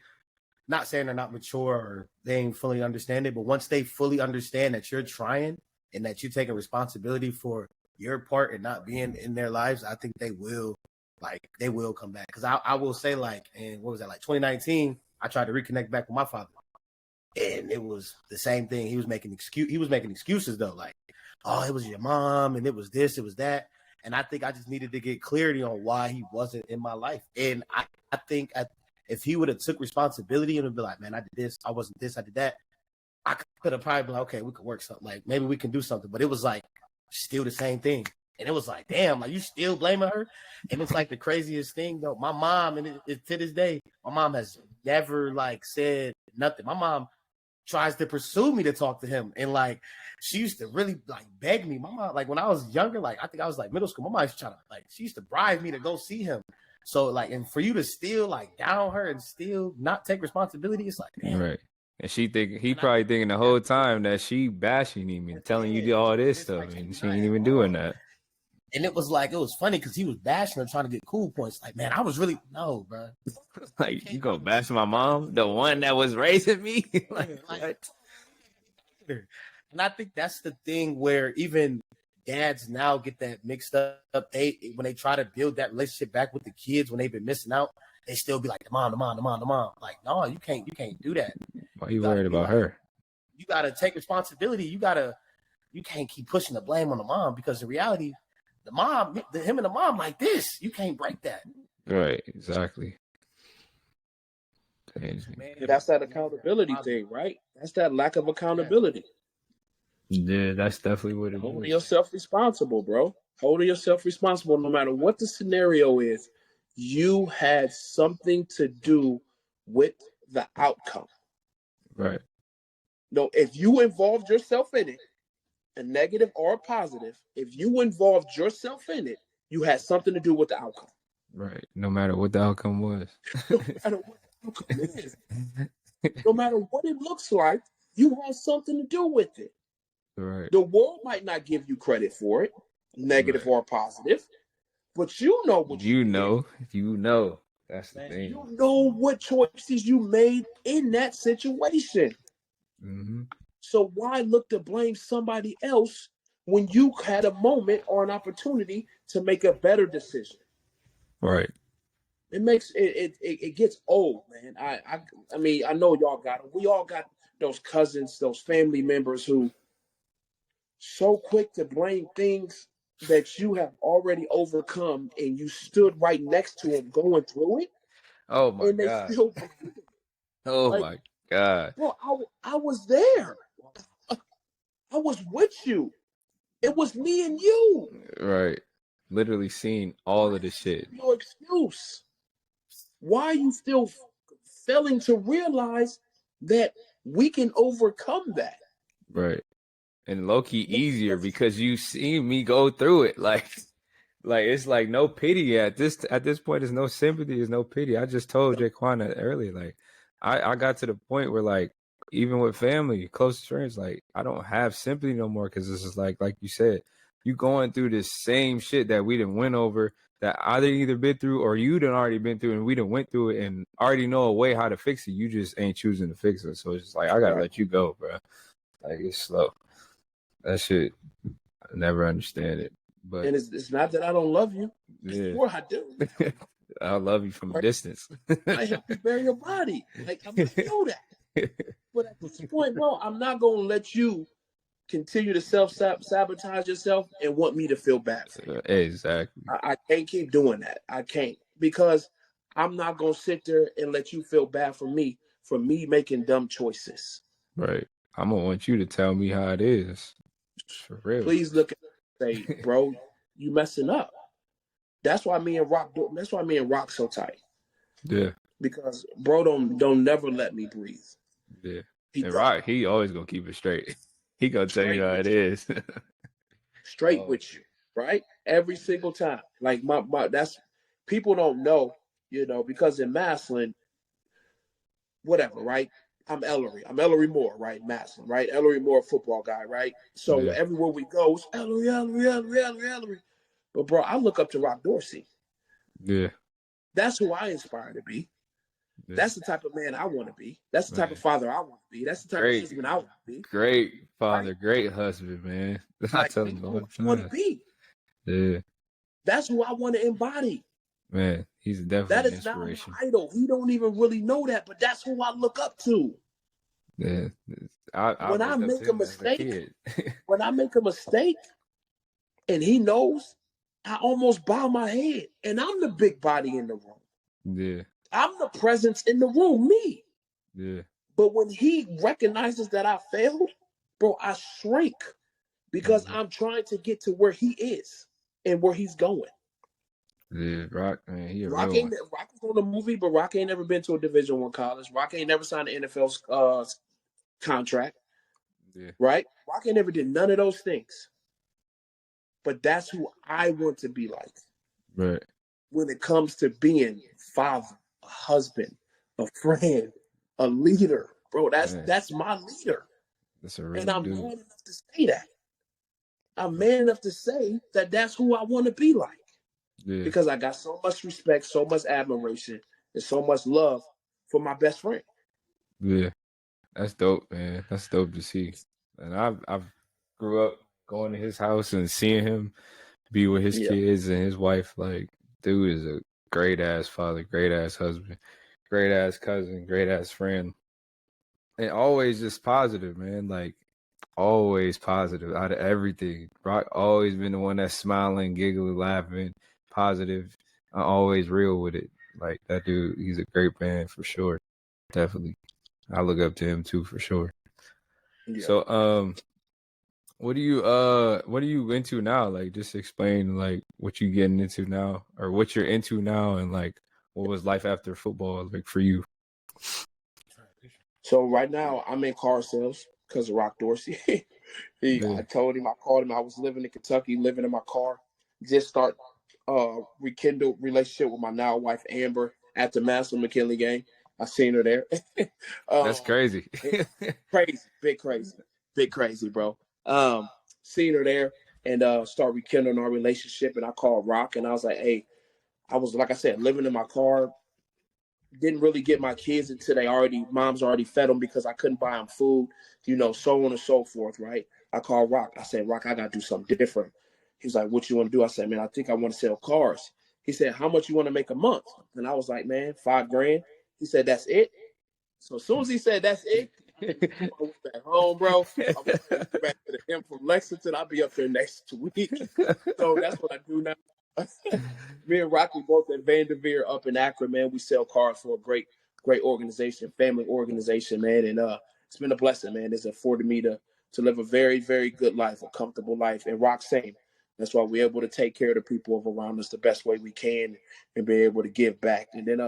not saying they're not mature or they ain't fully understand it, but once they fully understand that you're trying and that you're taking responsibility for your part and not being in their lives, I think they will come back. Because I will say, like, and what was that, like 2019, I tried to reconnect back with my father, and it was the same thing. He was making excuses though, like, oh, it was your mom, and it was this, it was that. And I think I just needed to get clarity on why he wasn't in my life. And I think if he would have took responsibility and would be like, man, I did this, I wasn't this, I did that, I could have probably been like, okay, we could work something. Like, maybe we can do something. But it was like still the same thing. And it was like, damn, like, you still blaming her? And it's like the craziest thing, though. My mom, and to this day, my mom has never, like, said nothing. My mom tries to pursue me to talk to him. And, like, she used to really, like, beg me. My mom, like, when I was younger, like, I think I was, like, middle school, my mom used to try to, like, she used to bribe me to go see him. So, like, and for you to still, like, down her and still not take responsibility, it's like, damn. Right. And he probably thinking the whole time that she bashing him and telling you all this stuff, and she ain't even doing that. And it was funny because he was bashing her, trying to get cool points. Like, man, I was really, no, bro. Like, you gonna bash my mom, the one that was raising me? Like, what? And I think that's the thing where even dads now get that mixed up. When they try to build that relationship back with the kids when they've been missing out, they still be like, the mom. Like, no, you can't do that. Why are you worried about her? You gotta take responsibility. You can't keep pushing the blame on the mom, because in reality, the mom, him and the mom like this. You can't break that. Right, exactly. That's that accountability thing, right? That's that lack of accountability. Yeah, that's definitely what it is. Holding yourself responsible, bro. Holding yourself responsible, no matter what the scenario is, you had something to do with the outcome. Right. No, if you involved yourself in it, a negative or a positive, if you involved yourself in it, you had something to do with the outcome. Right. No matter what the outcome was. No matter what the outcome is. No matter what it looks like, you had something to do with it. Right. The world might not give you credit for it, negative or positive, but you know what you know. That's the thing. You know what choices you made in that situation. Mm-hmm. So why look to blame somebody else when you had a moment or an opportunity to make a better decision? Right. It makes it gets old, man. I mean, I know y'all got it. We all got those cousins, those family members who so quick to blame things that you have already overcome, and you stood right next to them going through it, Oh my and they God. still believe it. Oh Like, my God. bro, I was there. I was with you. It was me and you. Right. Literally seen all of the shit. Your excuse. Why are you still failing to realize that we can overcome that? Right. And low key What- easier what's- because you seen me go through it. Like it's like no pity at this point. There's no sympathy. There's no pity. I just told Jaquan that earlier. Like I got to the point where like even with family, close friends, like I don't have sympathy no more because this is like you said, you going through this same shit that we didn't win over that I didn't either been through or you done already been through and we done went through it and already know a way how to fix it. You just ain't choosing to fix it. So it's just like I gotta let you go, bro. Like it's slow. That shit, I never understand it. But And it's not that I don't love you. yeah. Sure, I do. I love you from a distance. I help you bury your body. Like, I know that. But at this point, bro, I'm not going to let you continue to self-sabotage yourself and want me to feel bad for you. Exactly. I can't keep doing that. I can't. Because I'm not going to sit there and let you feel bad for me making dumb choices. Right. I'm going to want you to tell me how it is. For real. Please look at me and say, bro, you messing up. That's why me and Rock so tight. Yeah. Because bro don't never let me breathe. Yeah. And Rock, he always gonna keep it straight. He gonna tell you how it is. Straight with you, right? Every single time. Like my that's people don't know, because in Massillon, whatever, right? I'm Ellery. I'm Ellery Moore, right? Massillon, right? Ellery Moore, football guy, right? So everywhere we go, it's Ellery. But bro, I look up to Rock Dorsey. Yeah. That's who I aspire to be. Yeah. That's the type of man I want to be. That's the type of father I want to be. That's the type of husband I want to be. Great father, great husband, man. I tell him all the time. Want to be. Yeah. That's who I want to embody. Man, he's definitely an inspiration. Not my idol. He don't even really know that, but that's who I look up to. Yeah. When I make a mistake, and he knows, I almost bow my head, and I'm the big body in the room. Yeah. I'm the presence in the room, me. Yeah. But when he recognizes that I failed, bro, I shrink because I'm trying to get to where he is and where he's going. Yeah, Rock, man, he a Rock real one. Rock was on the movie, but Rock ain't never been to a Division I college. Rock ain't never signed an NFL contract. Yeah. Right? Rock ain't never did none of those things. But that's who I want to be like. Right. When it comes to being father, a husband, a friend, a leader, bro, that's my leader. That's a real and I'm dude. man enough to say that. I'm man enough to say that that's who I want to be like. Yeah. Because I got so much respect, so much admiration, and so much love for my best friend. Yeah, that's dope, man. That's dope to see. And I've grew up going to his house and seeing him be with his kids and his wife. Like, dude is a great ass father, great ass husband, great ass cousin, great ass friend, and always just positive, man. Like, always positive out of everything. Rock always been the one that's smiling, giggling, laughing, positive, always real with it. Like, that dude, he's a great man for sure. Definitely. I look up to him too for sure. Yeah. So what are you into now? Like, just explain like what you getting into now or what you're into now and like what was life after football like for you? So right now I'm in car sales because of Rock Dorsey. I told him, I called him, I was living in Kentucky, living in my car, just start rekindle relationship with my now wife Amber at the Massillon McKinley game. I seen her there. That's crazy. Big crazy, bro. Seen her there and start rekindling our relationship. And I called Rock and I was like, hey, I was, like I said, living in my car. Didn't really get my kids until mom's already fed them because I couldn't buy them food, so on and so forth, right? I called Rock. I said, Rock, I got to do something different. He's like, what you want to do? I said, man, I think I want to sell cars. He said, how much you want to make a month? And I was like, man, $5,000. He said, that's it. So as soon as he said, that's it, I'm back home, bro. I'm back to the M from Lexington. I'll be up there next week. So that's what I do now. Me and Rocky both at Vanderveer up in Akron, man. We sell cars for a great organization, family organization, man. And it's been a blessing, man. It's afforded me to live a very, very good life, a comfortable life. And Rock same. That's why we're able to take care of the people around us the best way we can and be able to give back. And then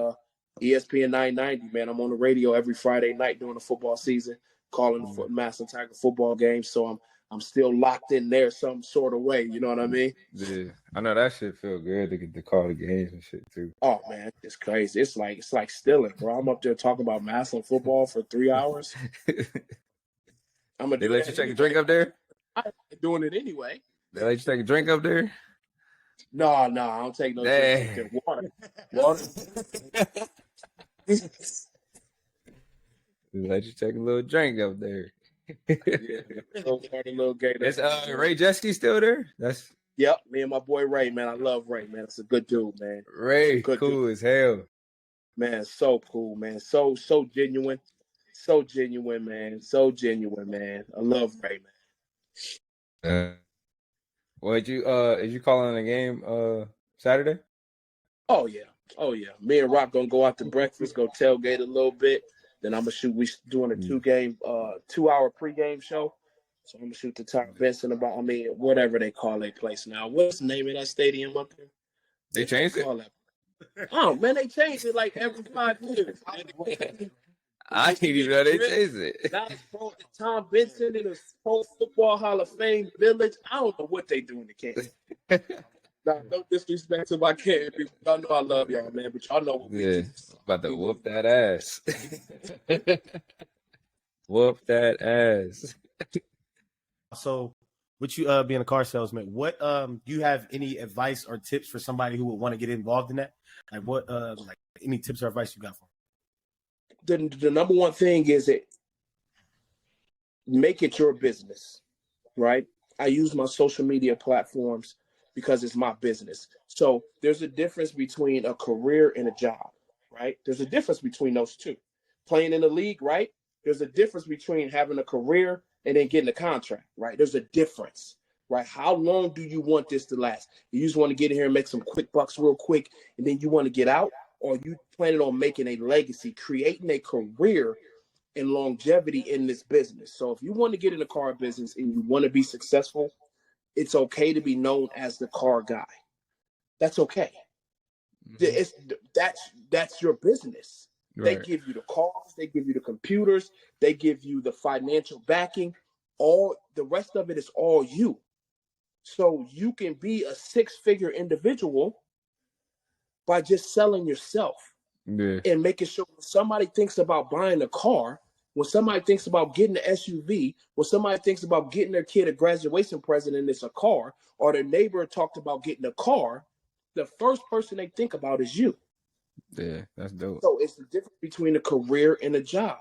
ESPN 990, man. I'm on the radio every Friday night during the football season, calling the Massillon Tiger football games. So I'm still locked in there some sort of way. You know what I mean? Yeah, I know that shit feel good to get to call the games and shit too. Oh man, it's crazy. It's like stealing, bro. I'm up there talking about Massillon football for 3 hours. They let you take a drink up there? I'm doing it anyway. They let you take a drink up there? No, I don't take no drink. Water. They let you take a little drink up there. Yeah, little gator. Is Ray Jeske still there? Yep, me and my boy Ray, man. I love Ray, man. It's a good dude, man. Ray, cool dude. As hell. Man, so cool, man. So genuine. So genuine, man. So genuine, man. I love Ray, man. Well, is you calling a game Saturday? Oh yeah. Me and Rock gonna go out to breakfast, go tailgate a little bit. Then I'm gonna shoot. We doing a 2-hour pregame show. So I'm gonna shoot the Tom Benson whatever they call their place now. What's the name of that stadium up there? They changed it. Oh man, they changed it like every 5 years. I didn't even know they changed it. Now it's called the Tom Benson in the Pro Football Hall of Fame Village. I don't know what they doing to Canton. Nah, no disrespect to my Canton people. Y'all know I love y'all, man, but y'all know what we do. About to whoop that ass. Whoop that ass. So, with you being a car salesman, what do you have any advice or tips for somebody who would want to get involved in that? Like what any tips or advice you got for them? The number one thing is make it your business, right? I use my social media platforms because it's my business. So there's a difference between a career and a job, right? There's a difference between those two. Playing in the league, right? There's a difference between having a career and then getting a contract, right? There's a difference, right? How long do you want this to last? You just want to get in here and make some quick bucks real quick, and then you want to get out? Or you planning on making a legacy, creating a career and longevity in this business? So if you want to get in the car business and you want to be successful, it's okay to be known as the car guy. That's okay. That's your business. Right. They give you the cars, they give you the computers, they give you the financial backing. All the rest of it is all you. So you can be a 6-figure individual by just selling yourself and making sure when somebody thinks about buying a car, when somebody thinks about getting an SUV, when somebody thinks about getting their kid a graduation present and it's a car, or their neighbor talked about getting a car, the first person they think about is you. Yeah, that's dope. So it's the difference between a career and a job,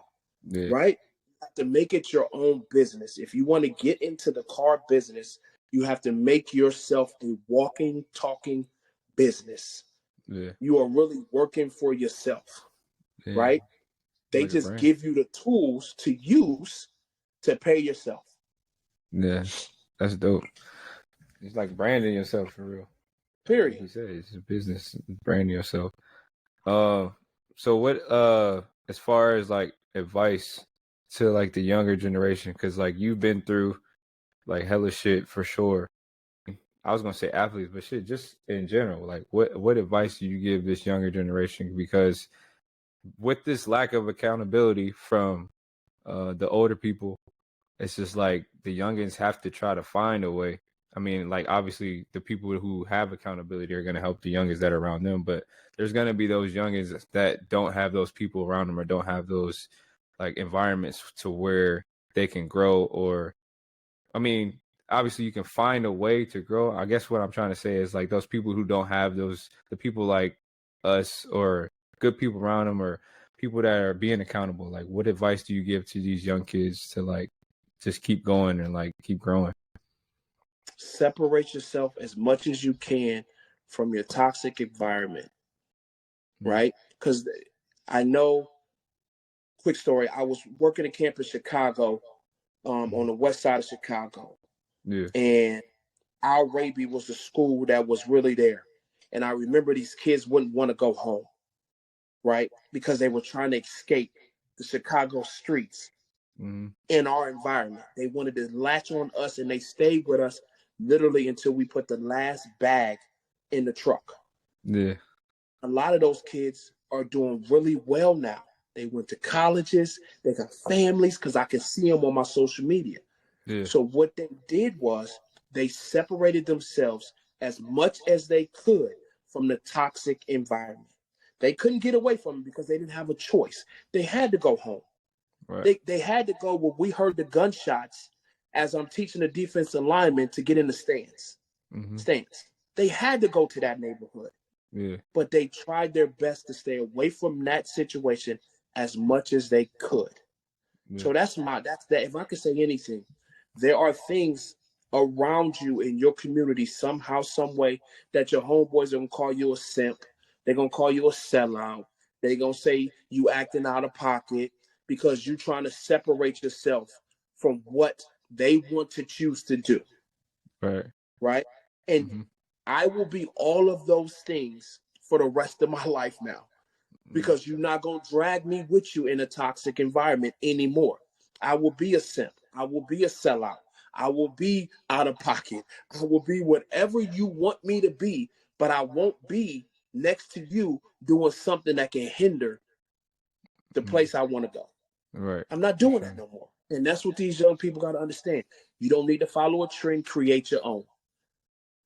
right? You have to make it your own business. If you want to get into the car business, you have to make yourself a walking, talking business. Yeah. You are really working for yourself, right? They like just give you the tools to use to pay yourself. Yeah, that's dope. It's like branding yourself for real. Period. Like you said, it's a business, branding yourself. So what, as far as like advice to like the younger generation, because like you've been through like hella shit for sure. I was gonna say athletes, but shit, just in general, like what advice do you give this younger generation? Because with this lack of accountability from the older people, it's just like the youngins have to try to find a way. I mean, like obviously the people who have accountability are gonna help the youngins that are around them, but there's gonna be those youngins that don't have those people around them or don't have those like environments to where they can grow. Or, I mean, obviously you can find a way to grow. I guess what I'm trying to say is like those people who don't have the people like us or good people around them or people that are being accountable. Like what advice do you give to these young kids to like just keep going and like keep growing? Separate yourself as much as you can from your toxic environment, right? Because I know quick story. I was working at camp in Chicago, on the west side of Chicago. Yeah. And Al Raby was the school that was really there. And I remember these kids wouldn't want to go home, right? Because they were trying to escape the Chicago streets in our environment. They wanted to latch on us, and they stayed with us literally until we put the last bag in the truck. Yeah. A lot of those kids are doing really well now. They went to colleges, they got families, because I can see them on my social media. Yeah. So what they did was they separated themselves as much as they could from the toxic environment. They couldn't get away from it because they didn't have a choice. They had to go home. Right. They had to go where we heard the gunshots as I'm teaching the defensive linemen to get in the stands. They had to go to that neighborhood. Yeah. But they tried their best to stay away from that situation as much as they could. Yeah. So that's that. If I could say anything, there are things around you in your community somehow, some way that your homeboys are gonna call you a simp. They're gonna call you a sellout. They're gonna say you acting out of pocket because you're trying to separate yourself from what they want to choose to do. Right. And I will be all of those things for the rest of my life now, because you're not going to drag me with you in a toxic environment anymore. I will be a simp. I will be a sellout. I will be out of pocket. I will be whatever you want me to be, but I won't be next to you doing something that can hinder the place I want to go. Right. I'm not doing that no more. And that's what these young people got to understand. You don't need to follow a trend, create your own.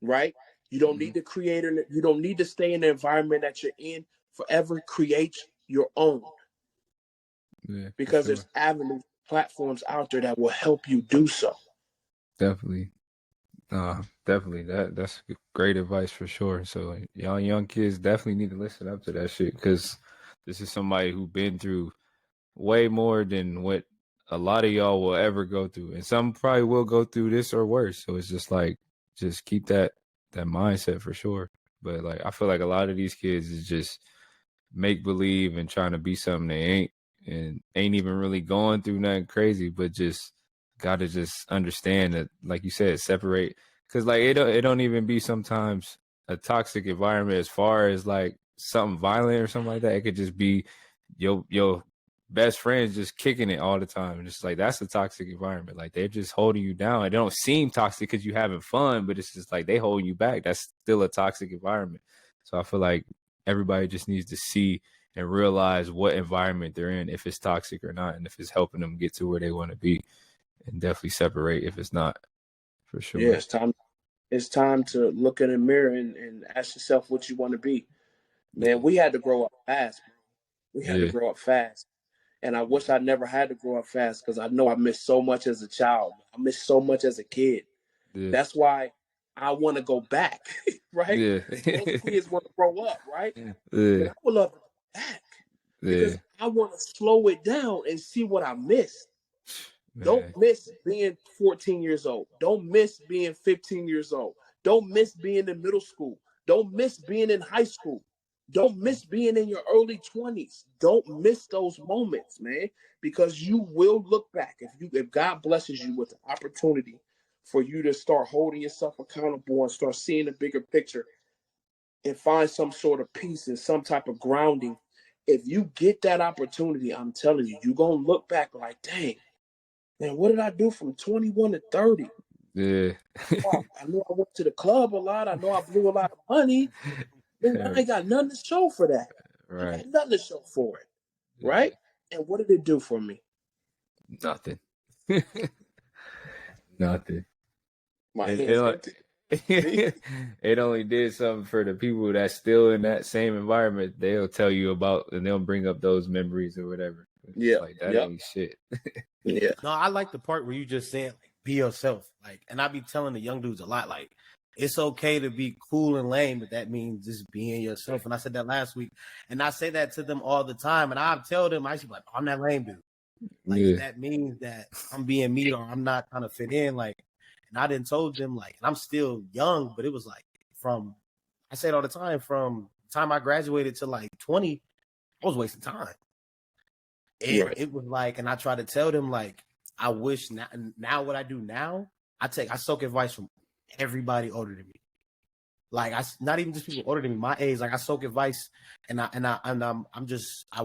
Right? You don't need to create, you don't need to stay in the environment that you're in forever. Create your own. Yeah, because there's avenues, platforms out there that will help you do so. Definitely. Definitely. That's great advice for sure. So y'all young kids definitely need to listen up to that shit, because this is somebody who's been through way more than what a lot of y'all will ever go through. And some probably will go through this or worse. So it's just like, just keep that mindset for sure. But like, I feel like a lot of these kids is just make believe and trying to be something they ain't, and ain't even really going through nothing crazy, but just gotta just understand that, like you said, separate. Cause like it don't even be sometimes a toxic environment as far as like something violent or something like that. It could just be your best friends just kicking it all the time. And just like, that's a toxic environment. Like, they're just holding you down. It don't seem toxic because you having fun, but it's just like they holding you back. That's still a toxic environment. So I feel like everybody just needs to see and realize what environment they're in, if it's toxic or not, and if it's helping them get to where they want to be, and definitely separate if it's not, for sure. Yeah, it's time to look in the mirror and ask yourself what you want to be. Man, we had to grow up fast. We had to grow up fast. And I wish I never had to grow up fast, because I know I missed so much as a child. I missed so much as a kid. Yeah. That's why I want to go back, right? Yeah. Those kids want to grow up, right? Yeah. But I would love to go back, because I want to slow it down and see what I missed. Man. Don't miss being 14 years old. Don't miss being 15 years old. Don't miss being in middle school. Don't miss being in high school. Don't miss being in your early 20s. Don't miss those moments, man, because you will look back. If God blesses you with the opportunity for you to start holding yourself accountable and start seeing the bigger picture and find some sort of peace and some type of grounding, if you get that opportunity, I'm telling you, you're going to look back like, dang, man, what did I do from 21 to 30? Yeah. Wow, I know I went to the club a lot. I know I blew a lot of money. Man, I ain't got nothing to show for that. Right. I got nothing to show for it. Right? Yeah. And what did it do for me? Nothing. Nothing. My hands empty. It only did something for the people that's still in that same environment. They'll tell you about, and they'll bring up those memories or whatever. It's like, that ain't shit. Yeah. No, I like the part where you just saying, like, be yourself. Like, and I be telling the young dudes a lot, like, it's okay to be cool and lame, but that means just being yourself. And I said that last week, and I say that to them all the time. And I tell them, I should be like, I'm that lame dude. Like, that means that I'm being me, or I'm not trying to fit in. Like, and I didn't told them, like, and I'm still young, but it was like I say it all the time, from the time I graduated to like 20, I was wasting time. it was like, and I try to tell them like, I wish now what I do now, I soak advice from everybody older than me. Like not even just people older than me, my age. Like I soak advice, and I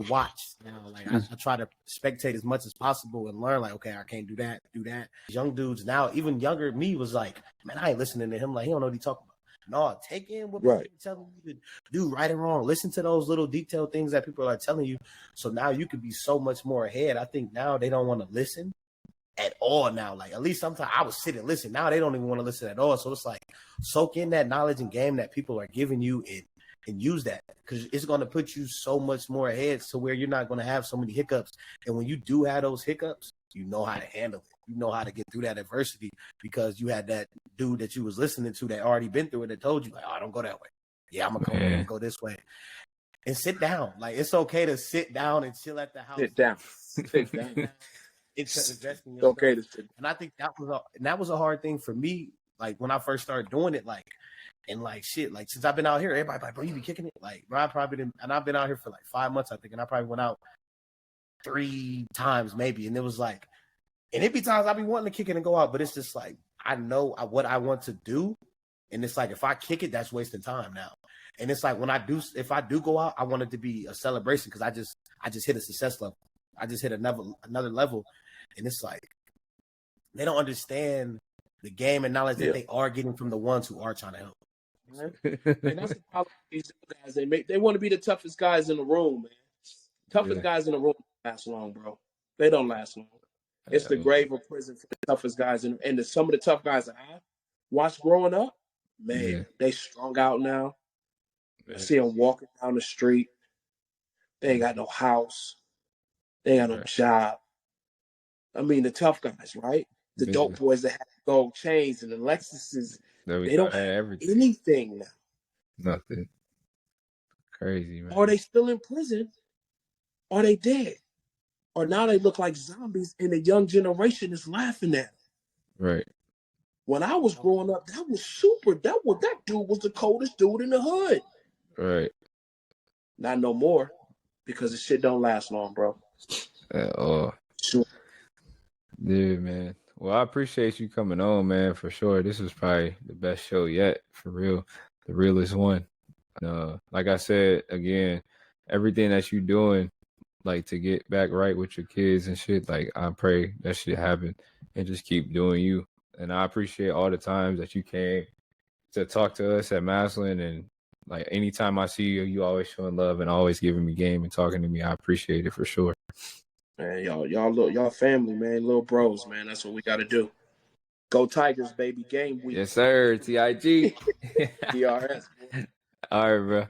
watch now. Like I try to spectate as much as possible and learn. Like, okay, I can't do that. Young dudes now, even younger me, was like, man, I ain't listening to him. Like he don't know what he talking about. No, take in what people are telling you to do, right and wrong. Listen to those little detailed things that people are telling you. So now you could be so much more ahead. I think now they don't want to listen at all now. Like at least sometimes I would sit and listen. Now they don't even want to listen at all. So it's like soak in that knowledge and game that people are giving you and use that, because it's going to put you so much more ahead to where you're not going to have so many hiccups. And when you do have those hiccups, you know how to handle it. You know how to get through that adversity because you had that dude that you was listening to that already been through it that told you like, oh, don't go that way. Yeah, I'm gonna go this way. And sit down. Like it's okay to sit down and chill at the house. Sit down. It's investing in yourself. Okay to sit. And I think that was a hard thing for me. Like when I first started doing it, like shit, like since I've been out here, everybody like, bro, you be kicking it. Like, bro, I probably didn't, and I've been out here for like 5 months, I think, and I probably went out 3 times maybe, and it was like, and it be times I be wanting to kick it and go out, but it's just like I know what I want to do, and it's like if I kick it, that's wasting time now. And it's like if I do go out, I want it to be a celebration because I just hit a success level. I just hit another level, and it's like they don't understand the game and knowledge that they are getting from the ones who are trying to help. And that's the problem with these guys. They want to be the toughest guys in the room, man. Toughest guys in the room don't last long, bro. They don't last long. It's the grave of prison for the toughest guys, and some of the tough guys that I watched growing up, man, they strung out now. I see them walking down the street. They ain't got no house. They ain't got no job. I mean, the tough guys, right? The dope boys that have gold chains and the Lexuses, they don't have anything now. Nothing. Crazy, man. Are they still in prison? Are they dead? Or now they look like zombies and the young generation is laughing at them. Right. When I was growing up, that was super. That dude was the coldest dude in the hood. Right. Not no more, because the shit don't last long, bro. At all. Sure. Yeah, man. Well, I appreciate you coming on, man, for sure. This was probably the best show yet, for real. The realest one. Like I said, again, everything that you doing, like to get back right with your kids and shit, like I pray that shit happen and just keep doing you. And I appreciate all the times that you came to talk to us at Massillon, and like anytime I see you, you always showing love and always giving me game and talking to me. I appreciate it for sure. Man, y'all family, man, little bros, man. That's what we got to do. Go Tigers, baby. Game week. Yes, sir. TIG. DRS. All right, bro.